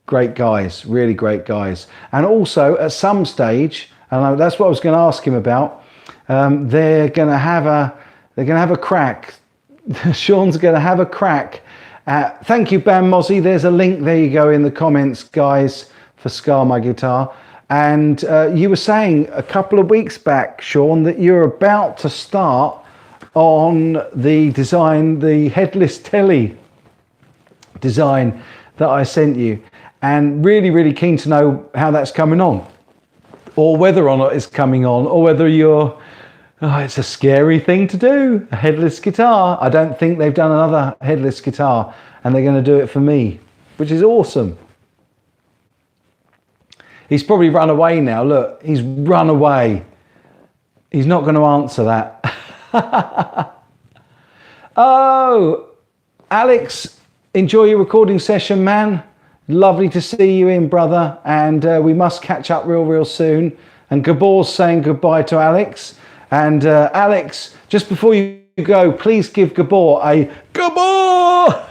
Great guys, really great guys. And also at some stage, and that's what I was going to ask him about, they're going to have a crack. Sean's going to have a crack at, thank you, Bam Mozzie. There's a link, there you go, in the comments, guys, for Scar My Guitar. And you were saying a couple of weeks back, Sean, that you're about to start on the design, the headless telly design that I sent you, and really, really keen to know how that's coming on, or whether or not it's coming on, or whether you're, oh, it's a scary thing to do, a headless guitar. I don't think they've done another headless guitar, and they're going to do it for me, which is awesome. He's probably run away now. Look, he's run away. He's not going to answer that. Oh, Alex, enjoy your recording session, man. Lovely to see you in, brother. And we must catch up real soon. And Gabor's saying goodbye to Alex. And Alex, just before you go, please give Gabor a Gabor.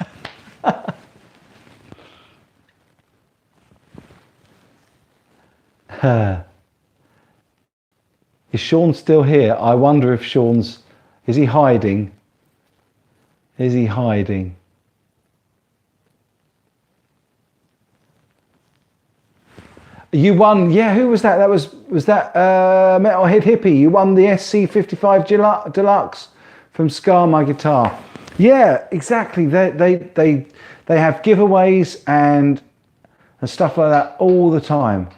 Is Sean still here? I wonder if Sean's, is he hiding? Is he hiding? You won, yeah, who was that? Was that Metalhead Hippie? You won the SC55 Deluxe from Scar My Guitar. Yeah, exactly. They have giveaways and stuff like that all the time.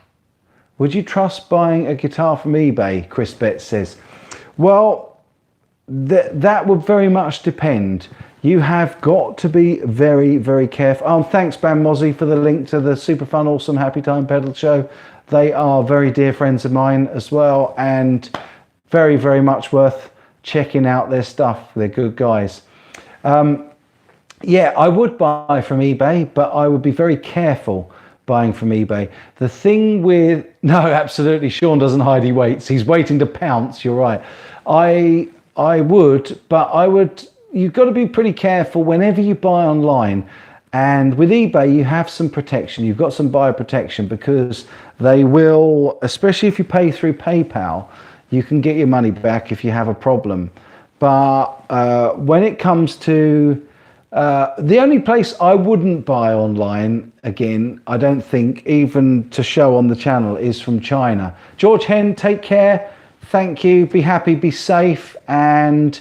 Would you trust buying a guitar from eBay? Chris Betts says. Well, that would very much depend. You have got to be very, very careful. Thanks, Bam Mozzie, for the link to the super fun, awesome Happy Time Pedal show. They are very dear friends of mine as well, and very, very much worth checking out their stuff. They're good guys. Yeah, I would buy from eBay, but I would be very careful buying from eBay. The thing with, no, absolutely, Sean doesn't hide, he waits. He's waiting to pounce, you're right. I would, but you've got to be pretty careful whenever you buy online. And with eBay, you have some protection. You've got some buyer protection, because they will, especially if you pay through PayPal, you can get your money back if you have a problem. But when it comes to the only place I wouldn't buy online, again, I don't think, even to show on the channel, is from China. George Hen, take care. Thank you. Be happy, be safe, and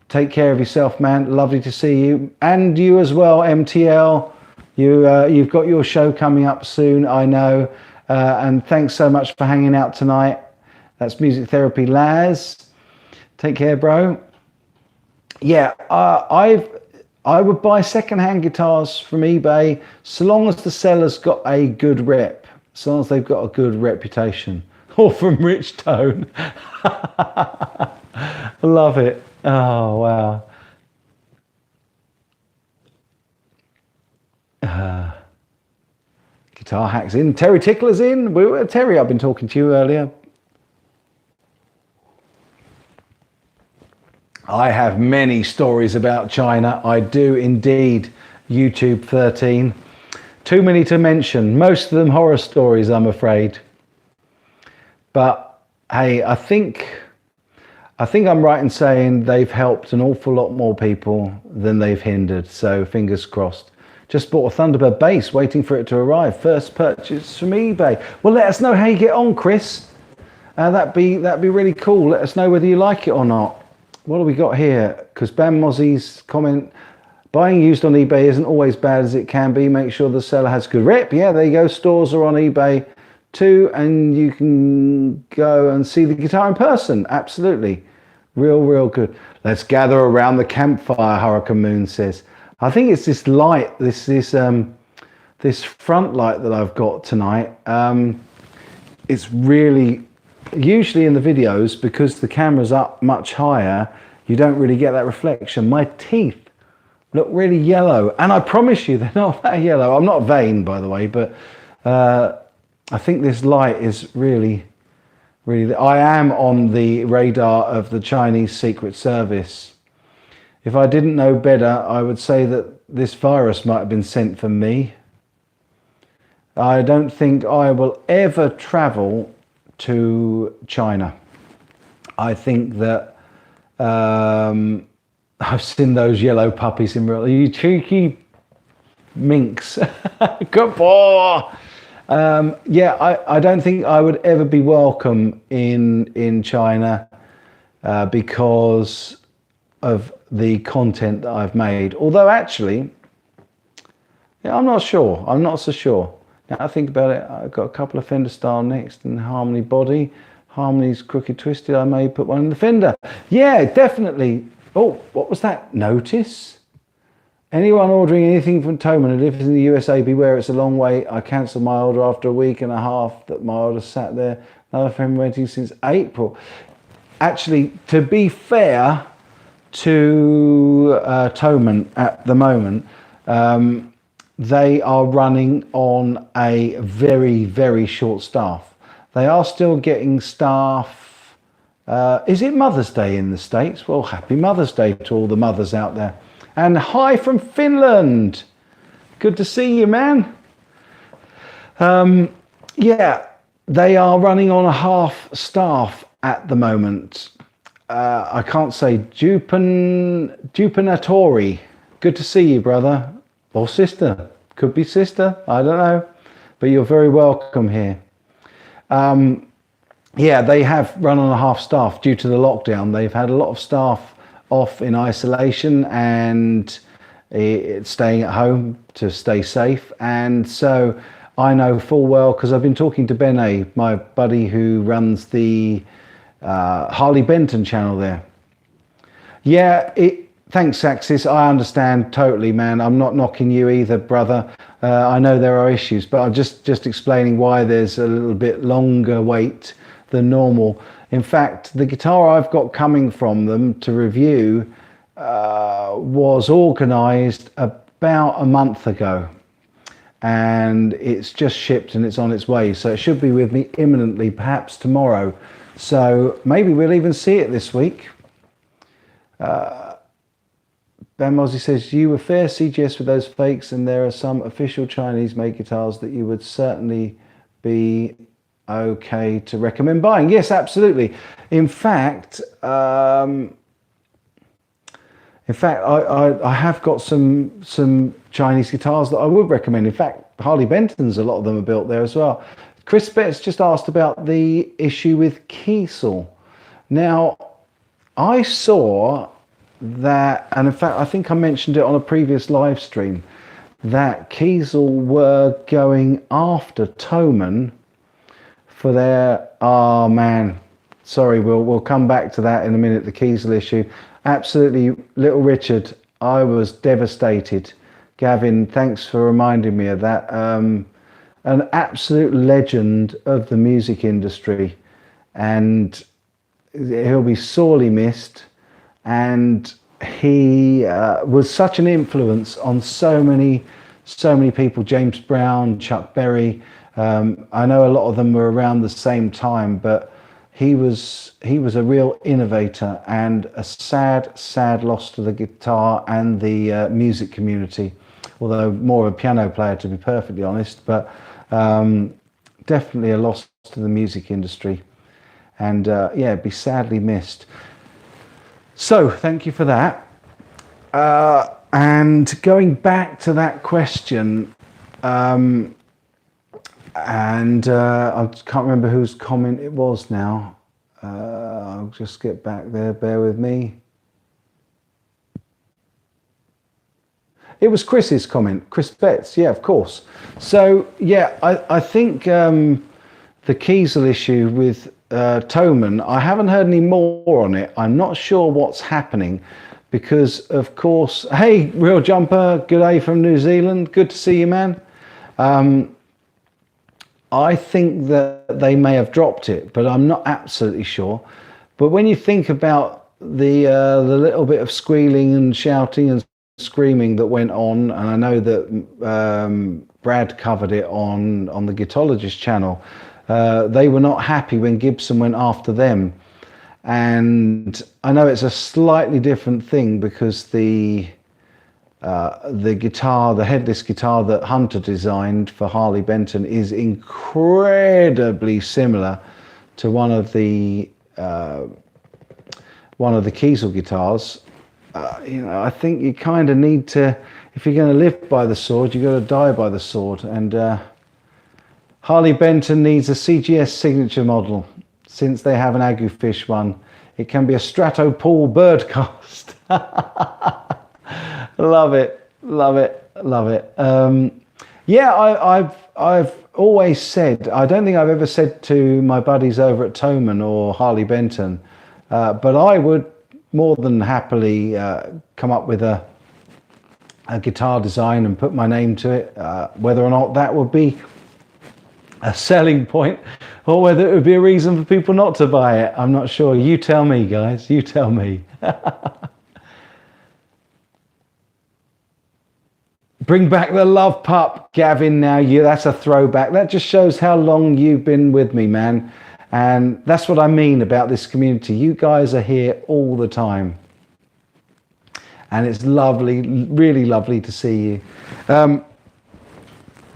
take care of yourself, man. Lovely to see you. And you as well, MTL. You've got your show coming up soon, I know. And thanks so much for hanging out tonight. That's Music Therapy Laz. Take care, bro. Yeah, I would buy secondhand guitars from eBay, so long as the seller's got a good rep, so long as they've got a good reputation. Or from Rich Tone. Love it. Oh, wow. Guitar Hacks in. Terry Tickler's in. Terry, I've been talking to you earlier. I have many stories about China. I do indeed. YouTube 13. Too many to mention. Most of them horror stories, I'm afraid. But hey, I think I'm right in saying they've helped an awful lot more people than they've hindered. So fingers crossed. Just bought a Thunderbird bass, waiting for it to arrive. First purchase from eBay. Well, let us know how you get on, Chris. That'd be really cool. Let us know whether you like it or not. What do we got here? Because Bam Mozzie's comment, buying used on eBay isn't always bad as it can be. Make sure the seller has good rep. Yeah, there you go. Stores are on eBay too, and you can go and see the guitar in person. Absolutely. Real good. Let's gather around the campfire, Hurricane Moon says. I think it's this light, this front light that I've got tonight. It's really, usually in the videos, because the camera's up much higher, you don't really get that reflection. My teeth look really yellow, and I promise you they're not that yellow. I'm not vain, by the way, but I think this light is really, I am on the radar of the Chinese Secret Service. If I didn't know better, I would say that this virus might have been sent for me. I don't think I will ever travel to China. I think that I've seen those yellow puppies in real, you cheeky minx. Good boy. Yeah, I don't think I would ever be welcome in China because of the content that I've made. Although actually, yeah, I'm not sure. I'm not so sure. Now I think about it, I've got a couple of Fender style next and Harmony body. Harmony's crooked twisted. I may put one in the Fender. Yeah, definitely. Oh, what was that? Notice? Anyone ordering anything from Thomann who lives in the USA, beware, it's a long way. I cancelled my order after a week and a half that my order sat there. Another friend waiting since April. Actually, to be fair to Thomann at the moment, they are running on a very short staff. They are still getting staff. Is it Mother's Day in the States? Well, happy Mother's Day to all the mothers out there. And hi from Finland. Good to see you, man. Yeah, they are running on a half staff at the moment. I can't say Dupinatori. Good to see you, brother. Or sister. Could be sister. I don't know. But you're very welcome here. Yeah, they have run on a half staff due to the lockdown. They've had a lot of staff off in isolation and staying at home to stay safe. And so I know full well, because I've been talking to Bene, my buddy who runs the Harley Benton channel there. Yeah, thanks, Axis. I understand totally, man. I'm not knocking you either, brother. I know there are issues, but I'm just explaining why there's a little bit longer wait than normal. In fact, the guitar I've got coming from them to review was organized about a month ago, and it's just shipped and it's on its way. So it should be with me imminently, perhaps tomorrow. So maybe we'll even see it this week. Ben Mosey says, you were fair CGS with those fakes, and there are some official Chinese made guitars that you would certainly be okay to recommend buying. Yes, absolutely. In fact, I have got some Chinese guitars that I would recommend. In fact, Harley Benton's, a lot of them are built there as well. Chris Betts just asked about the issue with Kiesel. Now, I saw that, and in fact, I think I mentioned it on a previous live stream, that Kiesel were going after Thomann for their, oh man, sorry, we'll come back to that in a minute, the Kiesel issue. Absolutely, Little Richard, I was devastated. Gavin, thanks for reminding me of that. An absolute legend of the music industry, and he'll be sorely missed. And he was such an influence on so many people. James Brown, Chuck Berry. I know a lot of them were around the same time, but he was a real innovator, and a sad loss to the guitar and the music community. Although more of a piano player, to be perfectly honest, but definitely a loss to the music industry, and yeah, be sadly missed. So thank you for that. And going back to that question, and I can't remember whose comment it was now. I'll just get back there, bear with me. It was Chris's comment, Chris Betts, yeah, of course. So yeah, I think the Kiesel issue with Thomann, I haven't heard any more on it. I'm not sure what's happening, because of course, hey, Real Jumper, good day from New Zealand, good to see you, man. I think that they may have dropped it, but I'm not absolutely sure. But when you think about the little bit of squealing and shouting and screaming that went on, and I know that Brad covered it on the Guitologist channel, they were not happy when Gibson went after them. And I know it's a slightly different thing, because the guitar, the headless guitar that Hunter designed for Harley Benton, is incredibly similar to one of the Kiesel guitars. You know, I think you kind of need to, if you're going to live by the sword, you've got to die by the sword. And Harley Benton needs a CGS signature model, since they have an Agufish one. It can be a Strato Paul Birdcast. Love it, love it, love it. Yeah, I've always said, I don't think I've ever said to my buddies over at Thomann or Harley Benton, but I would more than happily come up with a guitar design and put my name to it, whether or not that would be a selling point or whether it would be a reason for people not to buy it. I'm not sure. You tell me, guys, you tell me. Bring back the love pup, Gavin. Now that's a throwback. That just shows how long you've been with me, man. And that's what I mean about this community. You guys are here all the time. And it's lovely, really lovely to see you.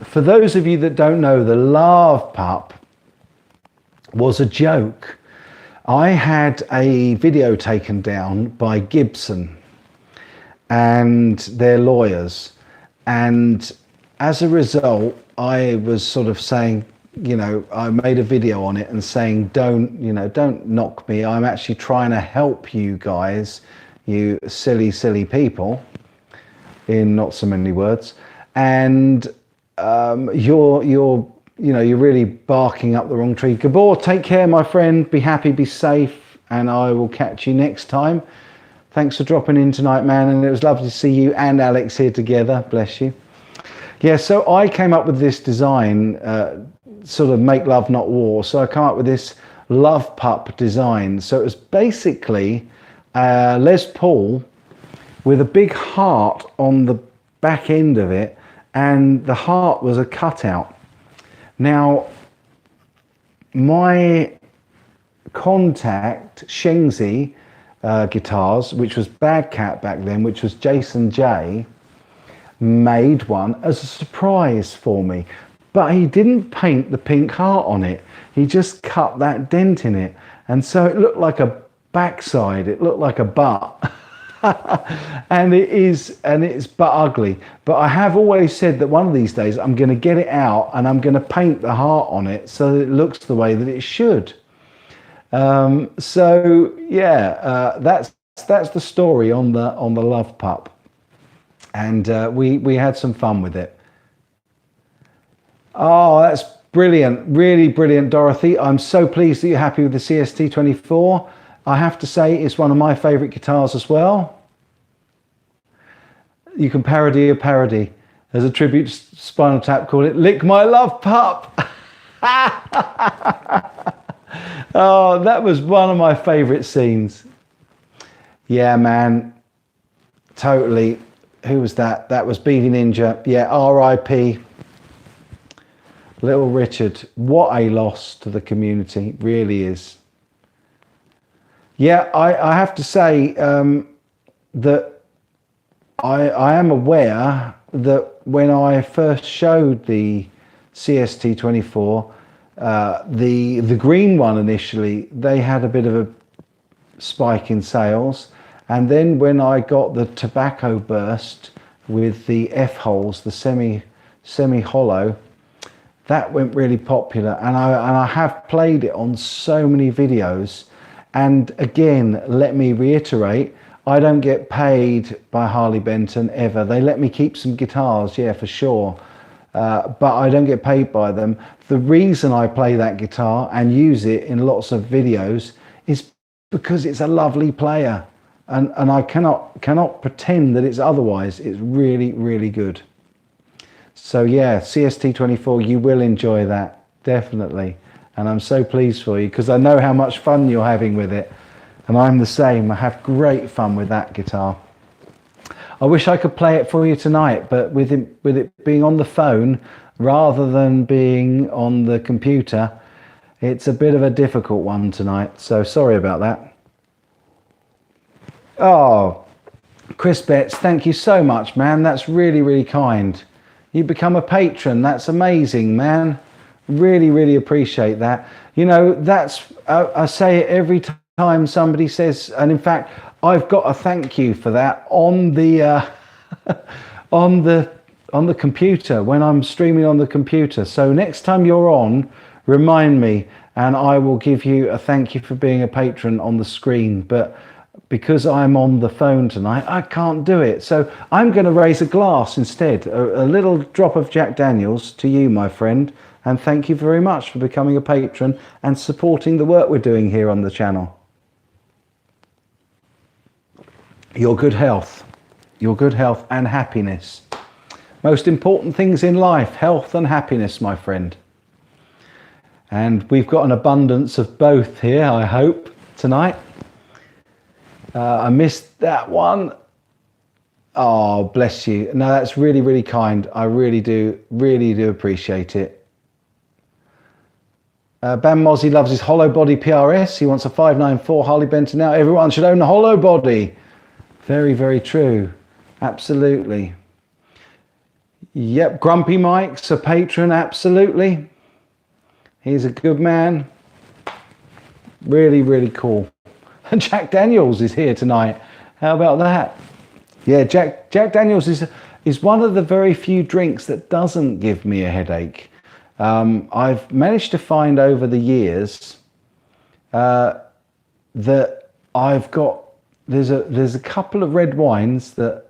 For those of you that don't know, the Love Pup was a joke. I had a video taken down by Gibson and their lawyers. And as a result, I was sort of saying, you know, I made a video on it and saying, don't knock me. I'm actually trying to help you guys. you silly, silly people, in not so many words. And you're really barking up the wrong tree. Gabor, take care, my friend. Be happy, be safe, and I will catch you next time. Thanks for dropping in tonight, man, and it was lovely to see you and Alex here together. Bless you. Yeah, so I came up with this design, sort of make love, not war. So I come up with this Love Pup design. So it was basically Les Paul with a big heart on the back end of it, and the heart was a cutout. Now, my contact Shengzi guitars, which was Bad Cat back then, which was Jason J, made one as a surprise for me, but he didn't paint the pink heart on it. He just cut that dent in it, and so it looked like a backside, it looked like a butt. and it's but ugly. But I have always said that one of these days I'm going to get it out and I'm going to paint the heart on it so that it looks the way that it should. So yeah, that's the story on the Love Pup, and we had some fun with it. Oh, that's brilliant, really brilliant, Dorothy. I'm so pleased that you're happy with the CST24. I have to say it's one of my favorite guitars as well. You can parody a parody. As a tribute to Spinal Tap, call it Lick My Love Pup. Oh, that was one of my favorite scenes. Yeah, man, totally. Who was that? That was Beady Ninja. Yeah, R.I.P. Little Richard. What a loss to the community, really is. Yeah, I have to say that I am aware that when I first showed the CST24, the green one initially, they had a bit of a spike in sales. And then when I got the Tobacco Burst with the F-holes, the semi-hollow, that went really popular. And I have played it on so many videos. And again, let me reiterate, I don't get paid by Harley Benton ever. They let me keep some guitars, yeah, for sure. But I don't get paid by them. The reason I play that guitar and use it in lots of videos is because it's a lovely player. And I cannot pretend that it's otherwise. It's really, really good. So yeah, CST24, you will enjoy that, definitely. And I'm so pleased for you because I know how much fun you're having with it. And I'm the same. I have great fun with that guitar. I wish I could play it for you tonight, but with it being on the phone rather than being on the computer, it's a bit of a difficult one tonight. So sorry about that. Oh, Chris Betts, thank you so much, man. That's really, really kind. You become a patron. That's amazing, man. Really, really appreciate that. You know, that's, I say it every time somebody says, and in fact, I've got a thank you for that on the on the computer when I'm streaming on the computer. So next time you're on, remind me, and I will give you a thank you for being a patron on the screen. But because I'm on the phone tonight, I can't do it. So I'm going to raise a glass instead, a little drop of Jack Daniels to you, my friend. And thank you very much for becoming a patron and supporting the work we're doing here on the channel. Your good health and happiness. Most important things in life, health and happiness, my friend. And we've got an abundance of both here, I hope, tonight. I missed that one. Oh, bless you. No, that's really, really kind. I really do appreciate it. Bam Mozzie loves his hollow body PRS. He wants a 594 Harley Benton now. Everyone should own a hollow body. Very, very true. Absolutely. Yep, Grumpy Mike's a patron. Absolutely. He's a good man. Really, really cool. And Jack Daniels is here tonight. How about that? Yeah, Jack Daniels is one of the very few drinks that doesn't give me a headache. I've managed to find over the years that I've got there's a couple of red wines that